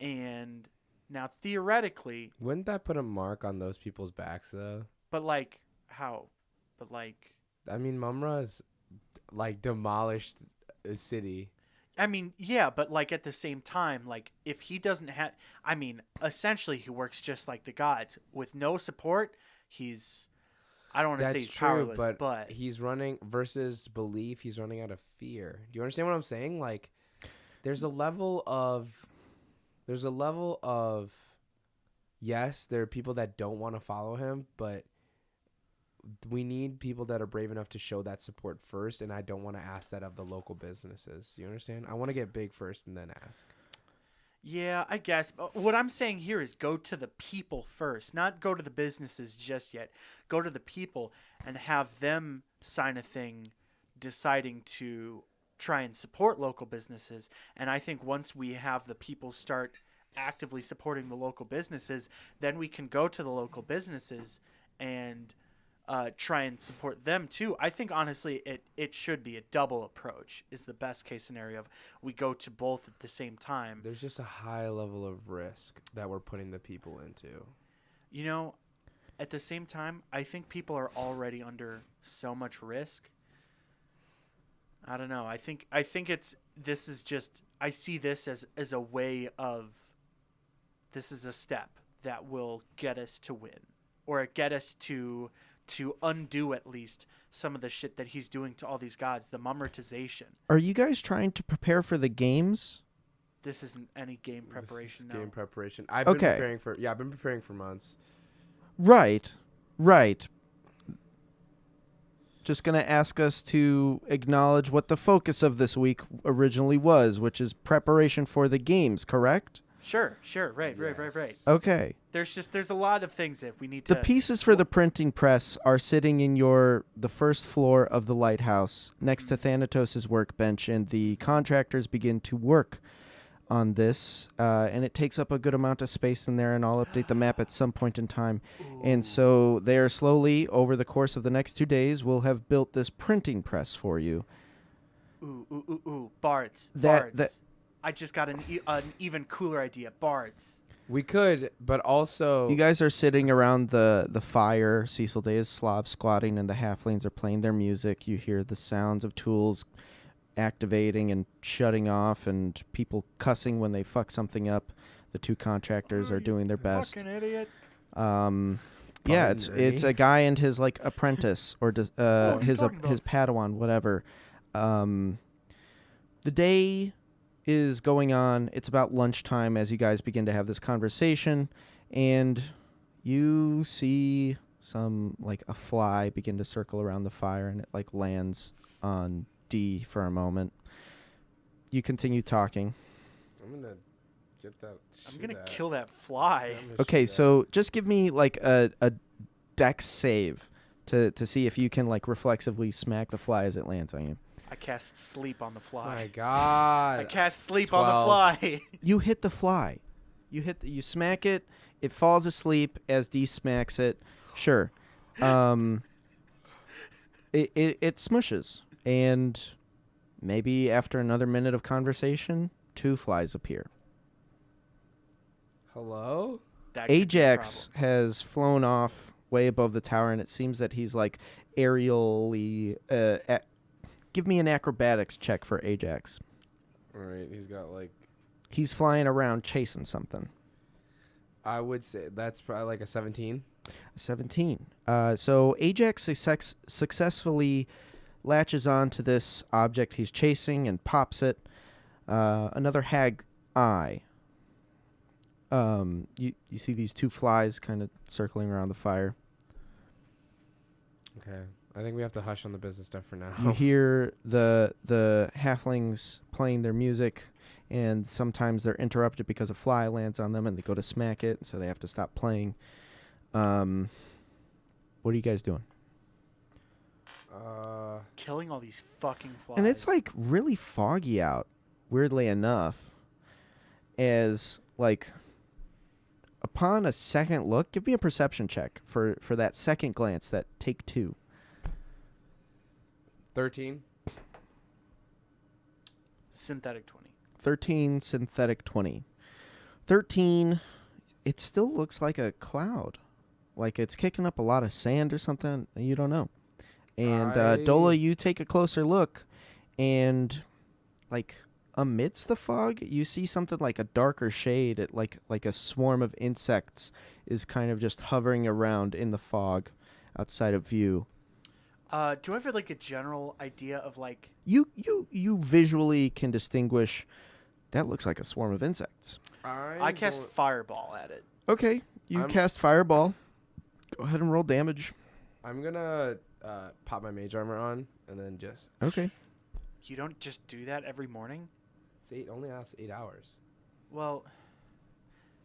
And Now, theoretically, Wouldn't that put a mark on those people's backs, though? but like, how? But like, I mean, Mumra's like demolished a city. I mean, yeah, but like at the same time, like if he doesn't have, I mean, essentially he works just like the gods. With no support, he's, I don't want to say That's he's true, powerless, but he's running versus belief. He's running out of fear. Do you understand what I'm saying? Like, there's a level of, yes, there are people that don't want to follow him, but we need people that are brave enough to show that support first, and I don't want to ask that of the local businesses. You understand? I want to get big first and then ask. yeah, I guess. But what I'm saying here is go to the people first, not go to the businesses just yet. Go to the people and have them sign a thing deciding to try and support local businesses. And I think once we have the people start actively supporting the local businesses, then we can go to the local businesses and try and support them too. I think honestly it should be a double approach is the best case scenario of we go to both at the same time. There's just a high level of risk that we're putting the people into. You know, at the same time, I think people are already under so much risk. I don't know. I think this is just, I see this as a way of, this is a step that will get us to win, or get us to undo at least some of the shit that he's doing to all these gods, the mumratization. Are you guys trying to prepare for the games? This isn't any game preparation. This is No. game preparation. I've been Okay. preparing for months. Right. Just going to ask us to acknowledge what the focus of this week originally was, which is preparation for the games, correct? Sure. Right. Yes. Okay. There's a lot of things that we need The to. pieces for the printing press are sitting in the first floor of the lighthouse next to Thanatos' workbench, and the contractors begin to work on this, and it takes up a good amount of space in there, and I'll update the map at some point in time. And so they are slowly, over the course of the next 2 days, will have built this printing press for you. Ooh. Bards. That- I just got an even cooler idea. Bards. We could, but also You guys are sitting around the fire. Cecil Day is Slav squatting, and the halflings are playing their music. You hear the sounds of tools activating and shutting off, and people cussing when they fuck something up. The two contractors are doing their best. Fucking idiot. Yeah, it's a guy and his like apprentice or his Padawan, whatever. The day is going on. It's about lunchtime as you guys begin to have this conversation, and you see a fly begin to circle around the fire, and it like lands on D for a moment. You continue talking. I'm gonna get that. I'm gonna kill that fly. Okay, so just give me like a dex save to see if you can like reflexively smack the fly as it lands on you. I cast sleep on the Oh fly. my God. I cast sleep 12. on the fly. You hit the fly. You smack it. It falls asleep as D smacks it. Sure. It smushes, and maybe after another minute of conversation, 2 flies appear. Hello? That could be a Ajax has flown off way above the tower, and it seems that he's like aerially. Give me an acrobatics check for Ajax. All right, he's got like. He's flying around chasing something. I would say that's probably like a 17. 17. So Ajax successfully latches on to this object he's chasing and pops it. Another hag eye. You see these 2 flies kind of circling around the fire. Okay. I think we have to hush on the business stuff for now. You hear the halflings playing their music, and sometimes they're interrupted because a fly lands on them and they go to smack it, so they have to stop playing. What are you guys doing? Killing all these fucking flies. And it's like really foggy out, weirdly enough, as like upon a second look, give me a perception check for that second glance, that take 2. 13. synthetic 20. 13 synthetic 20. 13, it still looks like a cloud. Like it's kicking up a lot of sand or something. You don't know. And Dola, you take a closer look, and like amidst the fog, you see something like a darker shade, like a swarm of insects is kind of just hovering around in the fog outside of view. Do I have like a general idea of like... You visually can distinguish that looks like a swarm of insects. I cast Fireball at it. Okay, cast Fireball. Go ahead and roll damage. I'm gonna pop my mage armor on and then just... Okay. You don't just do that every morning? It only lasts 8 hours. Well,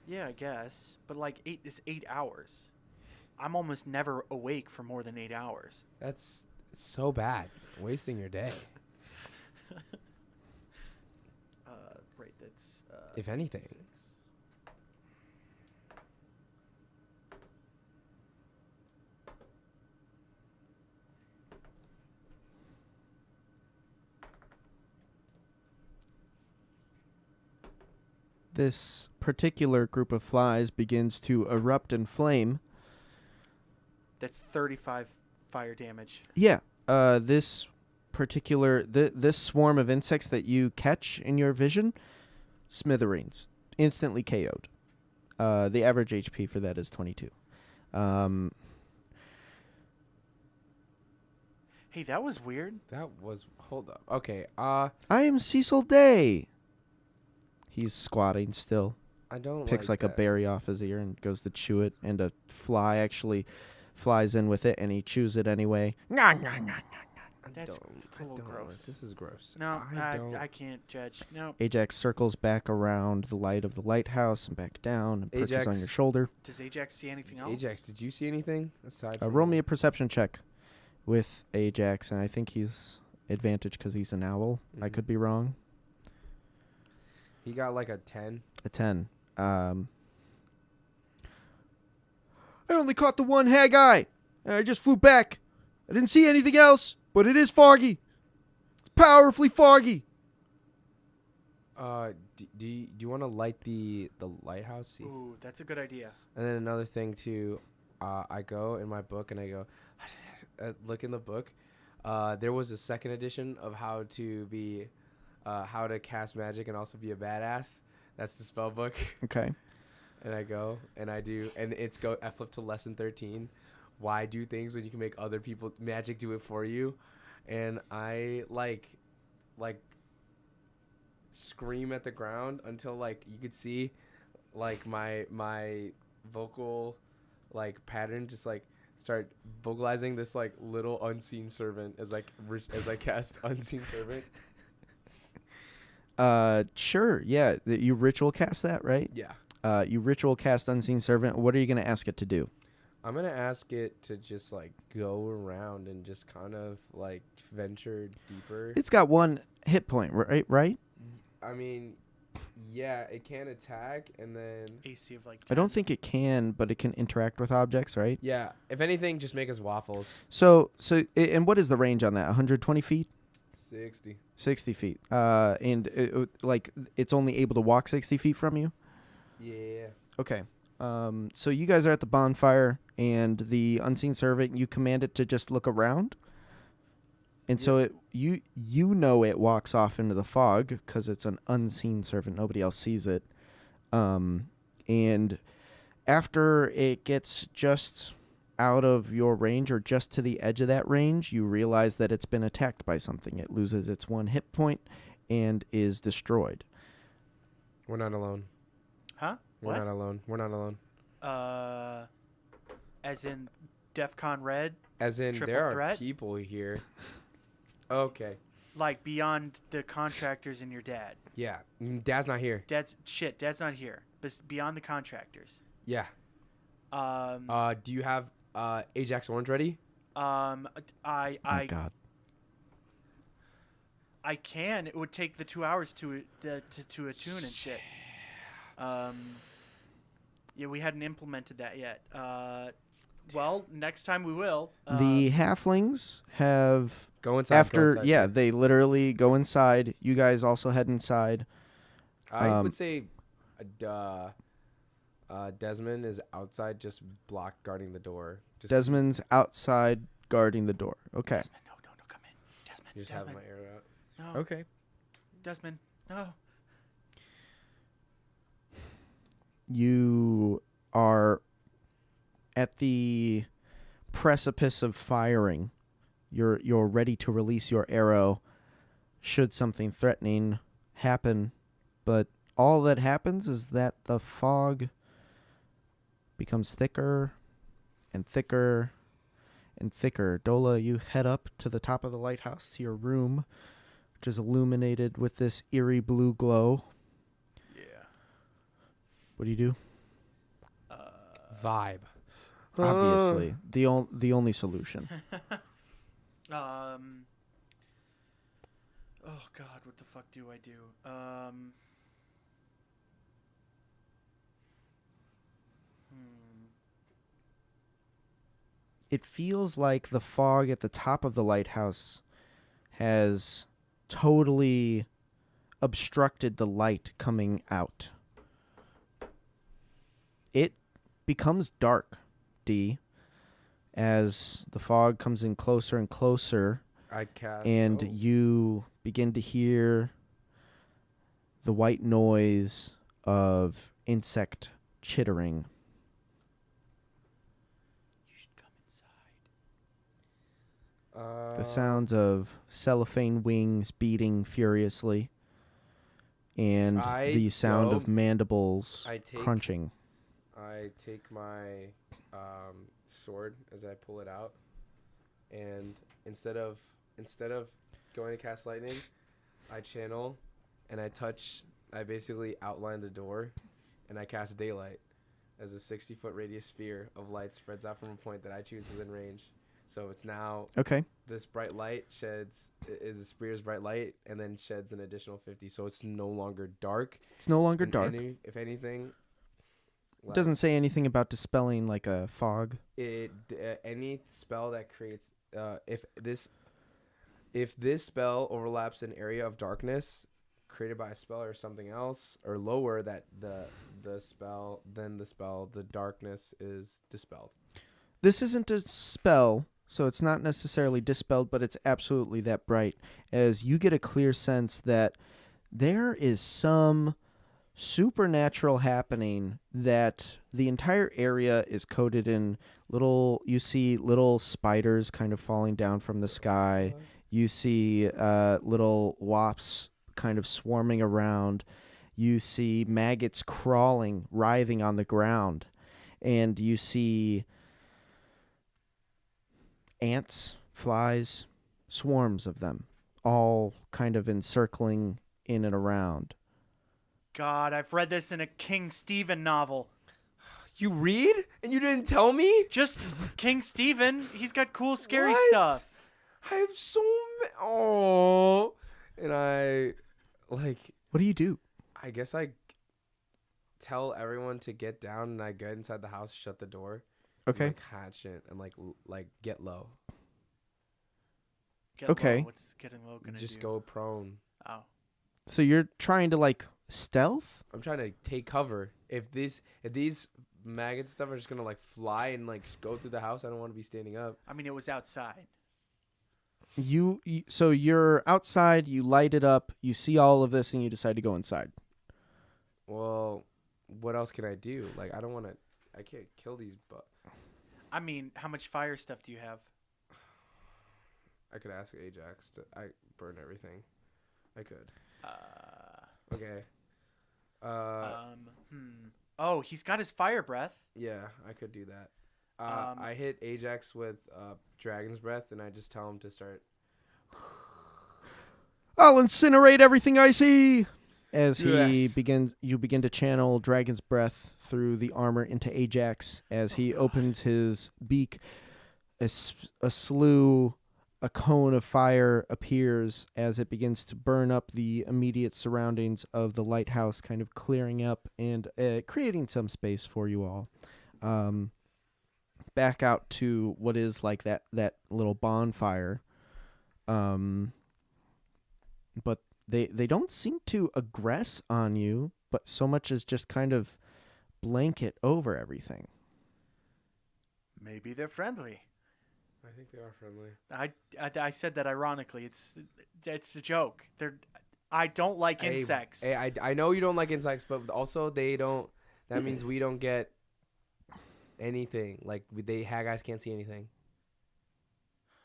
yeah, I guess. But like it's 8 hours. I'm almost never awake for more than 8 hours. That's so bad. Wasting your day. Right, that's... if anything. 6. This particular group of flies begins to erupt and flame. That's 35 fire damage. Yeah. This particular this swarm of insects that you catch in your vision, smithereens, instantly KO'd. The average HP for that is 22. Hey, that was weird. That was... Hold up. Okay. I am Cecil Day. He's squatting still. I don't Picks like a that. berry off his ear and goes to chew it, and a fly actually flies in with it, and he chews it anyway. That's a little gross. This is gross. No, don't. I can't judge. No. Ajax circles back around the light of the lighthouse and back down and perches on your shoulder. Does Ajax see anything else? Ajax, did you see anything aside? Roll me a perception check with Ajax, and I think he's advantage because he's an owl. I could be wrong. He got like a 10. A 10. I only caught the one hag-eye. I just flew back. I didn't see anything else, but it is foggy. It's powerfully foggy. Do you want to light the lighthouse? See? Ooh, that's a good idea. And then another thing too, I go in my book and I go, look in the book. There was a second edition of how to cast magic and also be a badass. That's the spell book. Okay. And I go and I do, and I flip to lesson 13. Why do things when you can make other people magic do it for you? And I like scream at the ground until like you could see like my vocal like pattern just like start vocalizing this like little unseen servant as I cast unseen servant. Sure. Yeah. You ritual cast that, right? Yeah. You ritual cast Unseen Servant. What are you going to ask it to do? I'm going to ask it to just like go around and just kind of like venture deeper. It's got 1 hit point, right? I mean, yeah, it can attack and then... AC of like 10. I don't think it can, but it can interact with objects, right? Yeah. If anything, just make us waffles. And what is the range on that? 120 feet? 60 feet. And it's only able to walk 60 feet from you? Yeah. Okay. So you guys are at the bonfire, and the Unseen Servant, you command it to just look around. And so you know it walks off into the fog because it's an unseen servant. Nobody else sees it. And after it gets just out of your range or just to the edge of that range, you realize that it's been attacked by something. It loses its 1 hit point and is destroyed. We're not alone. Huh? We're not alone. As in DEFCON Red? As in Triple there threat? are people here. Okay. Like beyond the contractors and your dad. Yeah. Dad's not here. Dad's not here. But beyond the contractors. Yeah. Do you have Ajax Orange ready? Oh God. I can. It would take the 2 hours to attune and shit. Yeah, we hadn't implemented that yet. Well, next time we will. The halflings have Go inside. they literally go inside. You guys also head inside. I would say Desmond is outside, just guarding the door. Desmond's outside guarding the door. Okay. Desmond, no, come in. Desmond, Just Desmond, have my arrow out. no. Okay. Desmond, no. You are at the precipice of firing. You're ready to release your arrow should something threatening happen, but all that happens is that the fog becomes thicker and thicker and thicker. Dola, you head up to the top of the lighthouse to your room, which is illuminated with this eerie blue glow. Yeah. What do you do? Vibe. Obviously, the only solution. Oh God, what the fuck do I do? It feels like the fog at the top of the lighthouse has totally obstructed the light coming out. It becomes dark, D, as the fog comes in closer and closer, I cast. and you begin to hear the white noise of insect chittering. You should come inside. The sounds of cellophane wings beating furiously, and I the sound of go- mandibles I take- crunching. I take my sword as I pull it out, and instead of going to cast lightning, I channel, and I basically outline the door, and I cast daylight as a 60-foot radius sphere of light spreads out from a point that I choose within range. So it's now Okay. this bright light is the spear's bright light, and then sheds an additional 50. So it's no longer dark. It's no longer And dark. if anything, It doesn't say anything about dispelling like a fog. any spell that creates if this spell overlaps an area of darkness created by a spell or something else, or lower that the darkness is dispelled. This isn't a spell, so it's not necessarily dispelled, but it's absolutely that bright, as you get a clear sense that there is some supernatural happening, that the entire area is coated in you see little spiders kind of falling down from the sky. You see little wasps kind of swarming around. You see maggots crawling, writhing on the ground. And you see ants, flies, swarms of them, all kind of encircling in and around. God, I've read this in a King Stephen novel. You read and you didn't tell me? Just King Stephen. He's got cool, scary What? stuff. I have so oh, and I What do you do? I guess I tell everyone to get down, and I get inside the house, shut the door, Okay. and, hatch it, and get low. Get Okay. Low. What's getting low gonna Just do? go prone. Oh. So you're trying to stealth? I'm trying to take cover. If these maggots and stuff are just gonna fly and go through the house, I don't want to be standing up. I mean, it was outside. So you're outside, you light it up, you see all of this, and you decide to go inside. Well, what else can I do? I can't kill these, but I mean, how much fire stuff do you have? I could ask Ajax to burn everything. I could. Okay. Oh, he's got his fire breath. Yeah, I could do that. Um, I hit Ajax with Dragon's Breath, and I just tell him to start. I'll incinerate everything I see. As Yes. you begin to channel Dragon's Breath through the armor into Ajax. As he opens his beak, a cone of fire appears as it begins to burn up the immediate surroundings of the lighthouse, kind of clearing up and creating some space for you all. Back out to what is that little bonfire. But they don't seem to aggress on you, but so much as just kind of blanket over everything. Maybe they're friendly. I think they are friendly. I said that ironically. It's a joke. I don't like insects. Hey, I know you don't like insects, but also they don't. That means we don't get anything. Like hag guys can't see anything.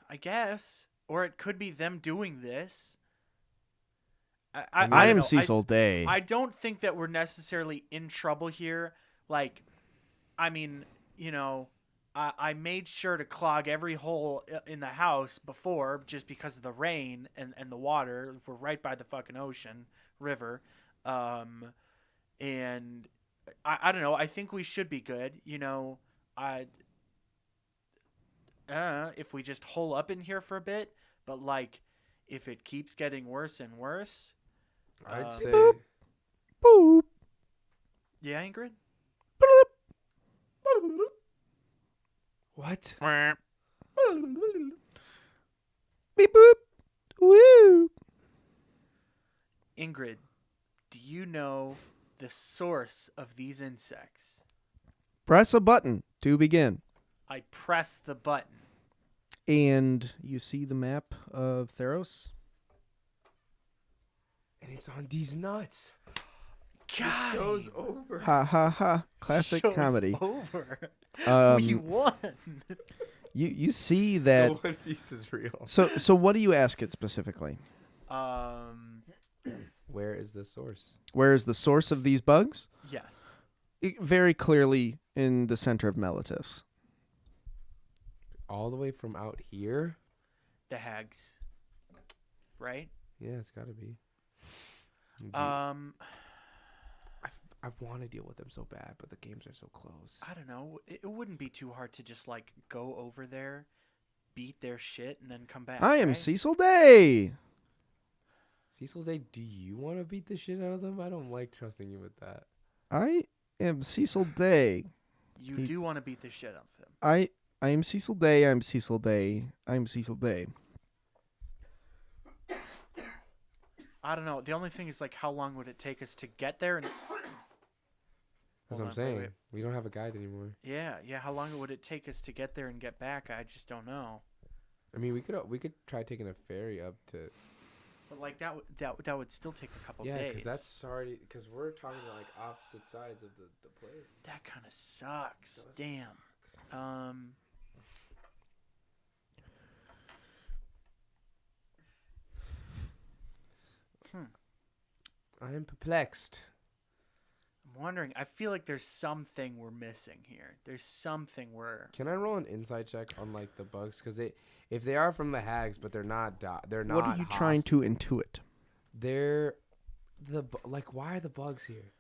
I guess, or it could be them doing this. I don't am know. Cecil Day. I don't think that we're necessarily in trouble here. Like, I mean, I made sure to clog every hole in the house before just because of the rain and the water. We're right by the fucking ocean, river. And I don't know. I think we should be good. If we just hole up in here for a bit. But, like, if it keeps getting worse and worse. I'd say. Boop. Yeah, Ingrid? What? Beep boop. Woo. Ingrid, do you know the source of these insects? Press a button to begin. I press the button. And you see the map of Theros. And it's on these nuts. God, Show's over. Ha ha ha. Classic show's comedy. over. Um, We won. You see that. The One Piece is real. So what do you ask it specifically? Where is the source? Where is the source of these bugs? Yes. Very clearly in the center of Melitus. All the way from out here? The hags. Right? Yeah, it's got to be. I want to deal with them so bad, but the games are so close. I don't know. It wouldn't be too hard to just, like, go over there, beat their shit, and then come back. I am right? Cecil Day. Cecil Day, do you want to beat the shit out of them? I don't like trusting you with that. I am Cecil Day. You do want to beat the shit out of them. I am Cecil Day. I'm Cecil Day. I'm Cecil Day. I don't know. The only thing is, like, how long would it take us to get there? And That's Hold what I'm on, wait, saying. wait. We don't have a guide anymore. Yeah. How long would it take us to get there and get back? I just don't know. I mean, we could try taking a ferry up to. But like that would still take a couple Yeah, days. because that's already because we're talking about like opposite sides of the place. That kind of sucks. Does Damn. I am perplexed. I'm wondering. I feel like there's something we're missing here. There's something we're. Can I roll an insight check on like the bugs? Because if they are from the hags, but they're not, they're not. What are you trying to intuit? They're why are the bugs here?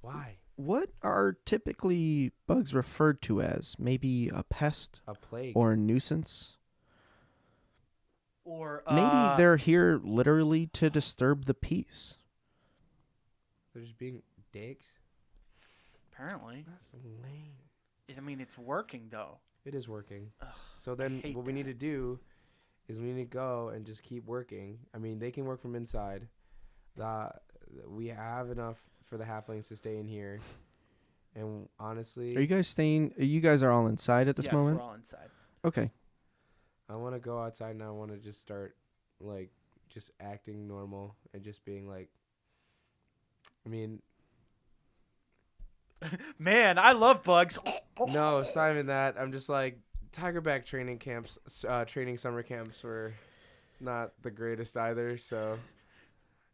Why? What are typically bugs referred to as? Maybe a pest A plague? or a nuisance? Or Maybe they're here literally to disturb the peace. They're just being dicks. apparently. That's lame. I mean, it's working though. It is working. Ugh, So then hate what we need that. to do is we need to go and just keep working. I mean, they can work from inside. We have enough for the halflings to stay in here. And honestly, Are you guys staying? You guys are all inside at this yes, moment? we're all inside. Okay. I want to go outside and I want to just start like just acting normal and just being like, I mean, Man, I love bugs. no, it's not even that. I'm just like tigerback training camps, training summer camps were not the greatest either. So,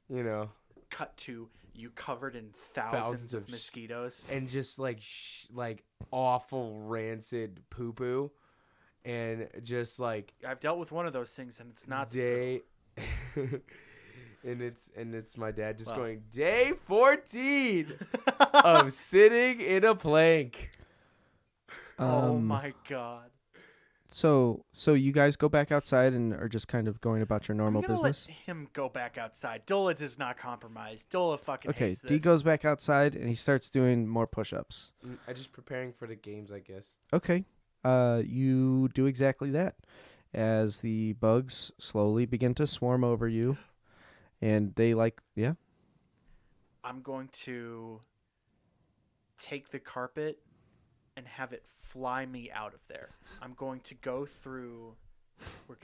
you know, Cut to you covered in thousands of of mosquitoes. and just like like awful rancid poo poo, and just like I've dealt with one of those things, and it's not day. And it's my dad just Wow. going day 14 of sitting in a plank. Oh my god! So you guys go back outside and are just kind of going about your normal I'm gonna business? Let him go back outside. Dola does not compromise. Dola fucking Okay, hates this. D goes back outside and he starts doing more push-ups. I'm just preparing for the games, I guess. Okay. You do exactly that as the bugs slowly begin to swarm over you. And they yeah. I'm going to take the carpet and have it fly me out of there. I'm going to go through.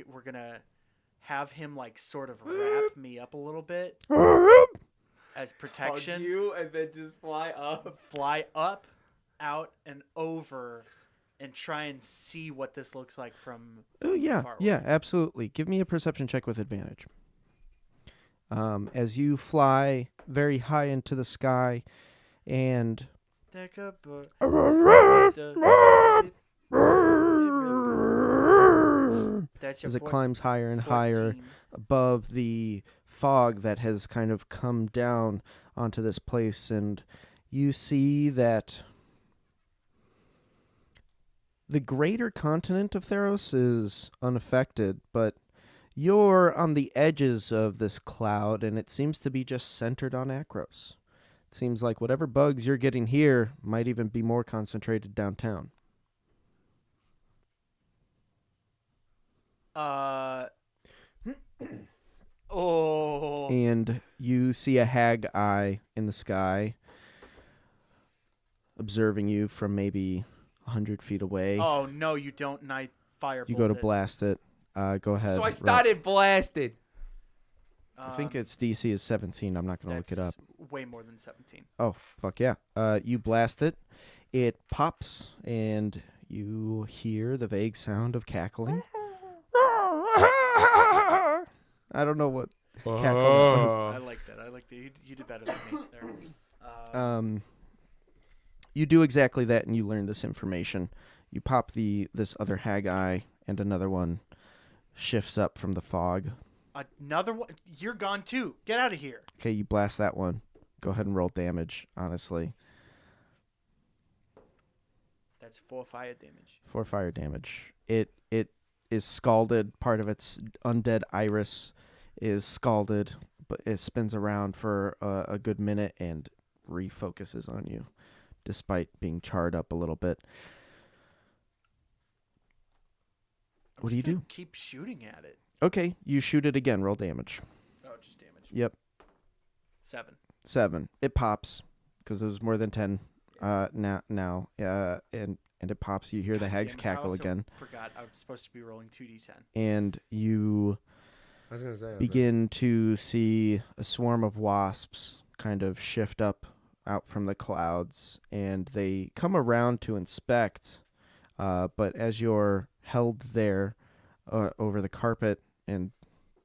We're gonna have him like sort of wrap me up a little bit as protection. Hug you and then just fly up. Fly up, out, and over, and try and see what this looks like from. Oh yeah, far away. yeah, absolutely. Give me a perception check with advantage. As you fly very high into the sky, and That's your as it 14. climbs higher and higher above the fog that has kind of come down onto this place, and you see that the greater continent of Theros is unaffected, but you're on the edges of this cloud, and it seems to be just centered on Akros. It seems like whatever bugs you're getting here might even be more concentrated downtown. Oh. And you see a hag eye in the sky observing you from maybe 100 feet away. Oh no, you don't. And I firebolt You go to it. blast it. Go ahead. So I started blasting. I think its DC is 17. I'm not going to look it up. That's way more than 17. Oh, fuck yeah. You blast it. It pops, and you hear the vague sound of cackling. I don't know what cackle I like that. I like that. You did better than me there. is. You do exactly that, and you learn this information. You pop this other hag eye, and another one shifts up from the fog. Another one. You're gone too. Get out of here. Okay, you blast that one. Go ahead and roll damage, honestly. That's 4 fire damage. 4 fire damage. It is scalded. Part of its undead iris is scalded, but it spins around for a good minute and refocuses on you, despite being charred up a little bit. What do you do? Keep shooting at it. Okay, you shoot it again. Roll damage. Oh, just damage. Yep, 7. It pops because it was more than 10. Now, and it pops. You hear the hags Damn it, cackle I also again, forgot I was supposed to be rolling 2d10. and you I was gonna say. begin to see a swarm of wasps kind of shift up out from the clouds, and they come around to inspect. But as you're held there over the carpet and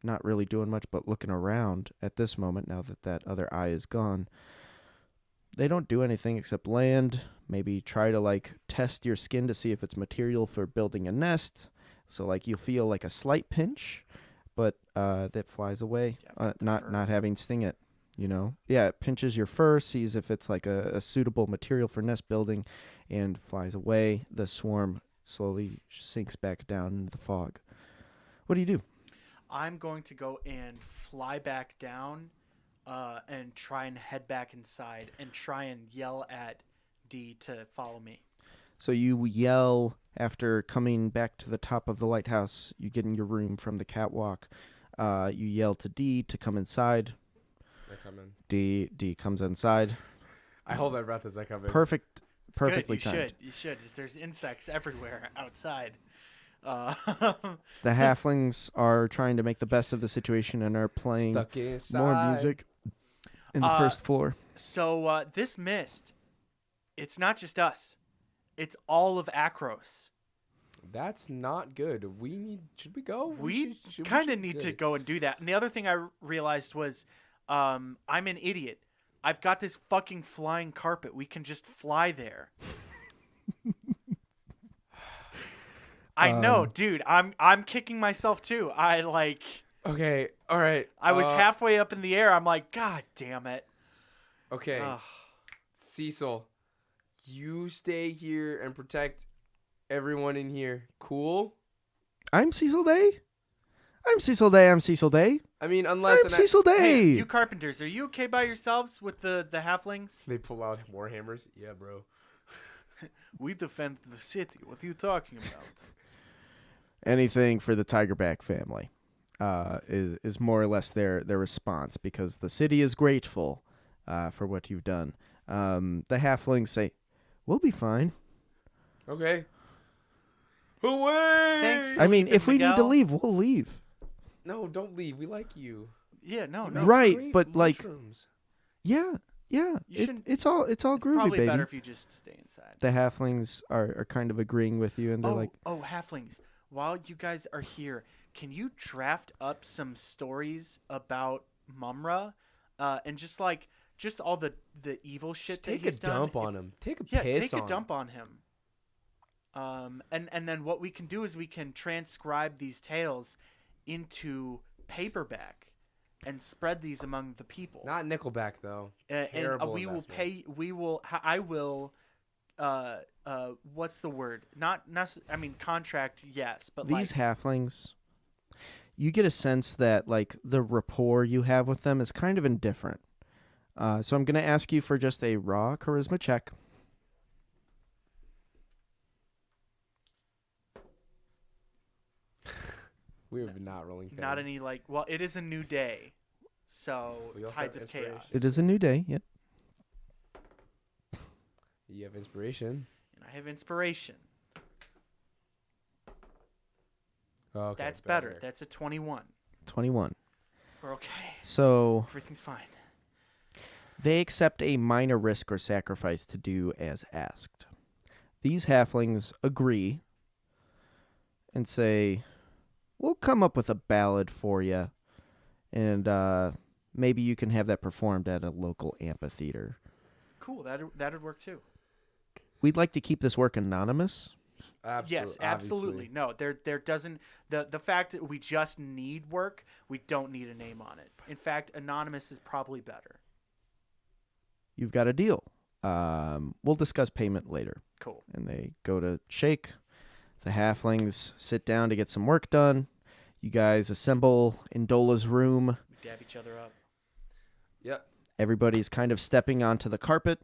not really doing much but looking around at this moment, now that that other eye is gone, they don't do anything except land, maybe try to like test your skin to see if it's material for building a nest. So like you feel like a slight pinch, but that flies away, Yeah, not having sting it. You know, yeah, it pinches your fur, sees if it's like a suitable material for nest building, and flies away. The swarm slowly sinks back down into the fog. What do you do? I'm going to go and fly back down and try and head back inside and try and yell at D to follow me. So you yell after coming back to the top of the lighthouse. You get in your room from the catwalk. You yell to D to come inside. I come in. D comes inside. I hold my breath as I come in. Perfect. It's Perfectly good. timed. You should. There's insects everywhere outside. The halflings are trying to make the best of the situation and are playing Stuck inside. more music in the first floor. So this mist, it's not just us. It's all of Akros. That's not good. Should we go? We should kind of need to good. go and do that. And the other thing I realized was I'm an idiot. I've got this fucking flying carpet. We can just fly there. I know, dude. I'm kicking myself too. Okay. All right. I was halfway up in the air. I'm like, God damn it. Okay. Ugh. Cecil, you stay here and protect everyone in here. Cool? I'm Cecil Day. I'm Cecil Day. I'm Cecil Day. I mean, unless I'm Cecil Day. Hey, you carpenters, are you okay by yourselves with the halflings? they pull out war hammers. Yeah, bro. We defend the city. What are you talking about? Anything for the Tigerback family is more or less their response, because the city is grateful for what you've done. The halflings say, We'll be fine. Okay. Away! Thanks. I mean, Philippe if we need to Miguel. leave, we'll leave. No, don't leave. We like you. Yeah, no, You no. make Right, great but, like, mushrooms. Yeah. You It, shouldn't- it's all It's groovy, probably baby. better if you just stay inside. The halflings are kind of agreeing with you, and they're like, halflings. While you guys are here, can you draft up some stories about Mumra, and just all the evil shit Just take that he's a dump done? on him. Take a Yeah, piss take a on dump on him. And then what we can do is we can transcribe these tales into paperback and spread these among the people. Not Nickelback though. And Terrible we will investment. pay. We will. I will. What's the word? Not. I mean, contract. Yes, but these halflings, you get a sense that like the rapport you have with them is kind of indifferent. So I'm going to ask you for just a raw charisma check. We have not rolling. not any like. Well, it is a new day, so We also tides have of chaos. inspiration. It is a new day. Yep. You have inspiration. And I have inspiration. Okay, That's better. That's a 21. 21. We're okay. So Everything's fine. they accept a minor risk or sacrifice to do as asked. These halflings agree and say, we'll come up with a ballad for you, and maybe you can have that performed at a local amphitheater. Cool. That'd work too. We'd like to keep this work anonymous. Yes, absolutely. No, there doesn't the fact that we just need work, we don't need a name on it. In fact, anonymous is probably better. You've got a deal. We'll discuss payment later. Cool. And they go to shake. The halflings sit down to get some work done. You guys assemble in Dola's room. We dab each other up. Yep. Everybody's kind of stepping onto the carpet.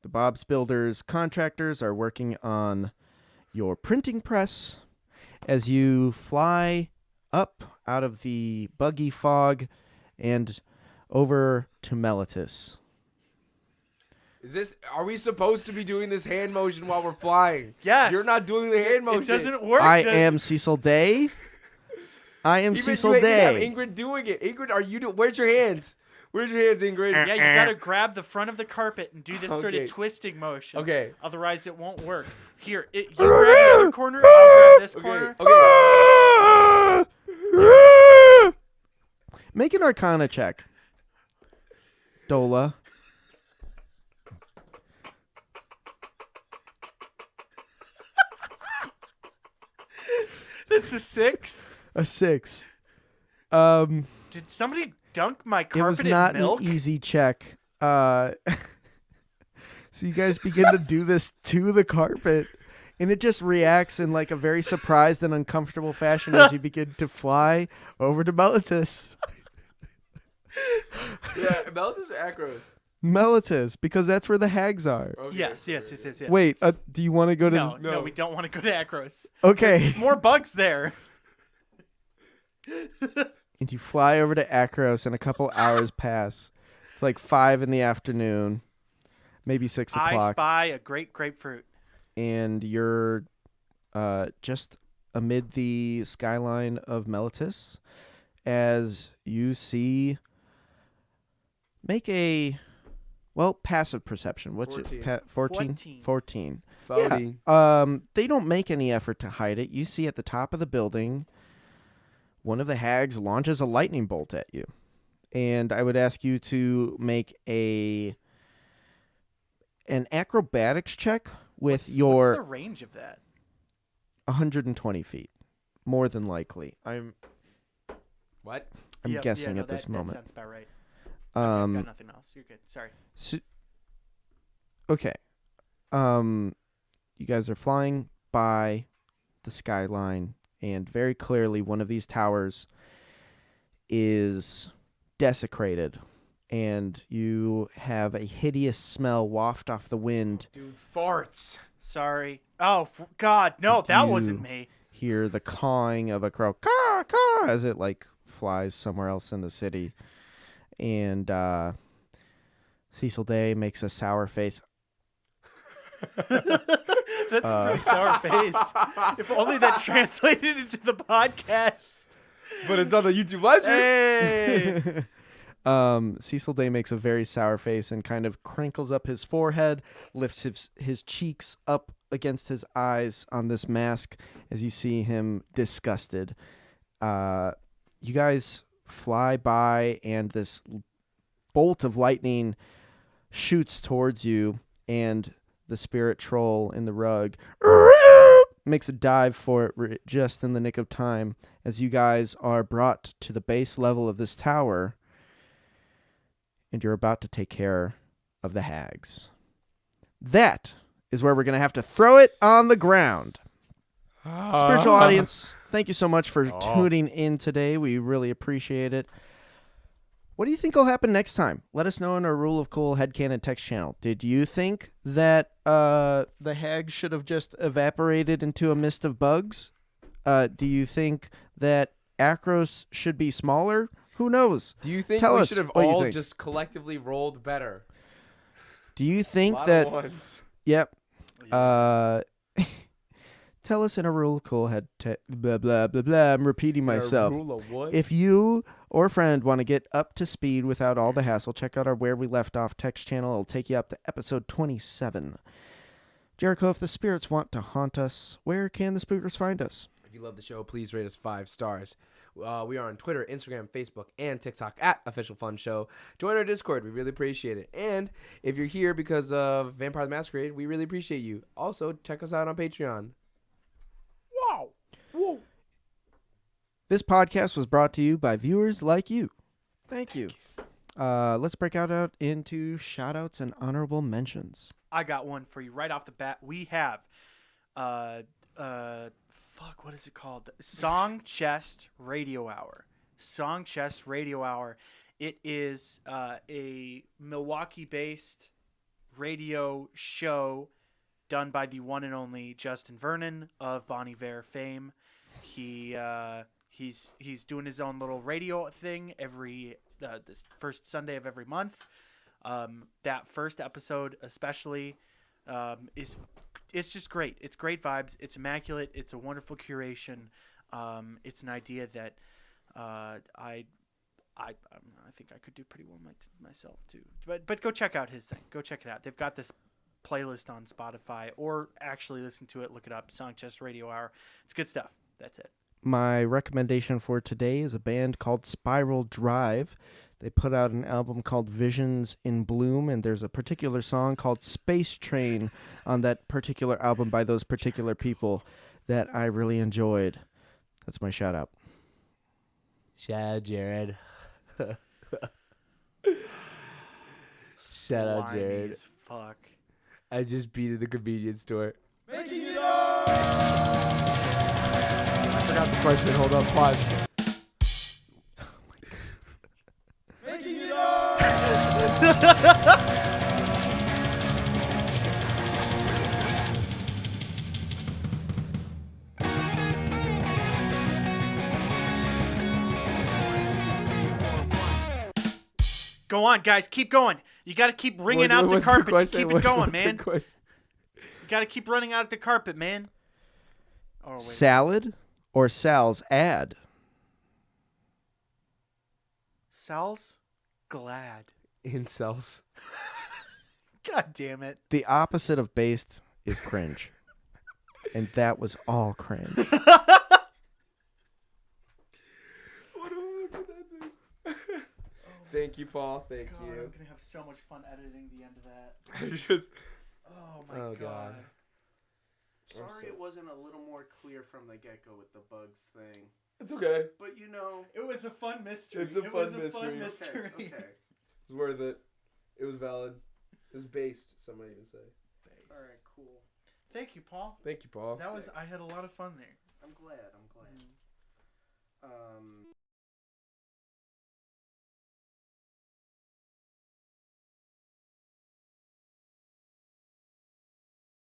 The Bob's Builders contractors are working on your printing press as you fly up out of the buggy fog and over to Melitus. Are we supposed to be doing this hand motion while we're flying? Yes. You're not doing the hand motion. It doesn't work. I am Cecil Day. I am Even Cecil you have Day. Ingrid doing it. Ingrid, are you where's your hands? Where's your hands, Ingrid? Yeah, you gotta grab the front of the carpet and do this sort Okay. of twisting motion. Okay. Otherwise, it won't work. Here, you grab the other corner. I'll grab this corner. Okay. Make an Arcana check. Dola. That's a 6. A 6. Did somebody dunk my It was carpet not in milk? an easy check. So you guys begin to do this to the carpet, and it just reacts in like a very surprised and uncomfortable fashion as you begin to fly over to Melitus. Yeah, Meltus or Acros? Melitus, because that's where the hags are. Okay. Yes. Wait, do you want to go to... No, we don't want to go to Akros. Okay. More bugs there. And you fly over to Akros, and a couple hours pass. It's like 5 in the afternoon, maybe 6 I o'clock. spy a great grapefruit. And you're just amid the skyline of Melitus as you see... Make a... Well, passive perception. What's 14. it? 14? 14. Voting. Yeah. They don't make any effort to hide it. You see at the top of the building, one of the hags launches a lightning bolt at you. And I would ask you to make an acrobatics check with What's your the range of that? 120 feet. More than likely. I'm What? guessing at this that moment. sounds about right. I've got Um, nothing else. You're good. Sorry. okay. You guys are flying by the skyline, and very clearly one of these towers is desecrated, and you have a hideous smell waft off the wind. Dude, farts. Sorry. Oh God, no, that wasn't me. Hear the cawing of a crow, caw, caw, as it like flies somewhere else in the city. And Cecil Day makes a sour face. That's a pretty sour face. If only that translated into the podcast. But it's on the YouTube live stream. Hey. Cecil Day makes a very sour face and kind of crinkles up his forehead, lifts his cheeks up against his eyes on this mask as you see him disgusted. You guys fly by, and this bolt of lightning shoots towards you, and the spirit troll in the rug makes a dive for it just in the nick of time as you guys are brought to the base level of this tower, and you're about to take care of the hags. That is where we're going to have to throw it on the ground. Spiritual audience, thank you so much for tuning in today. We really appreciate it. What do you think will happen next time? Let us know in our Rule of Cool headcanon text channel. Did you think that the hags should have just evaporated into a mist of bugs? Do you think that Akros should be smaller? Who knows? Do you think Tell we us should have what you all think. just collectively rolled better? Do you think A lot that... of ones. Yep. Tell us in a Rule of Cool blah, blah, blah, blah. I'm repeating myself. Rule of what? If you or a friend want to get up to speed without all the hassle, check out our Where We Left Off text channel. It'll take you up to episode 27. Jericho, if the spirits want to haunt us, where can the spookers find us? If you love the show, please rate us 5 stars. We are on Twitter, Instagram, Facebook, and TikTok at Official Fun Show. Join our Discord. We really appreciate it. And if you're here because of Vampire the Masquerade, we really appreciate you. Also, check us out on Patreon. Wow. Whoa. This podcast was brought to you by viewers like you. Thank you. Let's break out into shout-outs and honorable mentions. I got one for you right off the bat. We have, what is it called? Song Chest Radio Hour. Song Chest Radio Hour. It is a Milwaukee-based radio show done by the one and only Justin Vernon of Bon Iver fame. He's doing his own little radio thing every this first Sunday of every month. That first episode especially it's just great. It's great vibes. It's immaculate. It's a wonderful curation. It's an idea that I think I could do pretty well myself too. But go check out his thing. Go check it out. They've got this playlist on Spotify, or actually listen to it. Look it up. Song Chest Radio Hour. It's good stuff. That's it. My recommendation for today is a band called Spiral Drive. They put out an album called Visions in Bloom, and there's a particular song called Space Train on that particular album by those particular people that I really enjoyed. That's my shout out. Shout out, Jared. Shout out, Slimy Jared. as fuck. I just beat at the convenience store. Making it up! I forgot the question. Hold on, pause. Making it up! Go on, guys. Keep going. You got to keep wringing out the What's carpet to question? keep it What's going, the man. question? You got to keep running out the carpet, man. Oh, wait. Salad or Sal's ad? Sal's glad. Incels. God damn it. The opposite of based is cringe. And that was all cringe. Thank you, Paul. Thank God, I'm you. going to have so much fun editing the end of that. I just. Oh, my Oh, God. God. Sorry it wasn't a little more clear from the get-go with the bugs thing. It's okay. But you know... It was a fun mystery. It's a It fun was a mystery. fun mystery. Okay, okay. It was worth it. It was valid. It was based, some might even say. Alright, cool. Thank you, Paul. Thank you, Paul. I had a lot of fun there. I'm glad.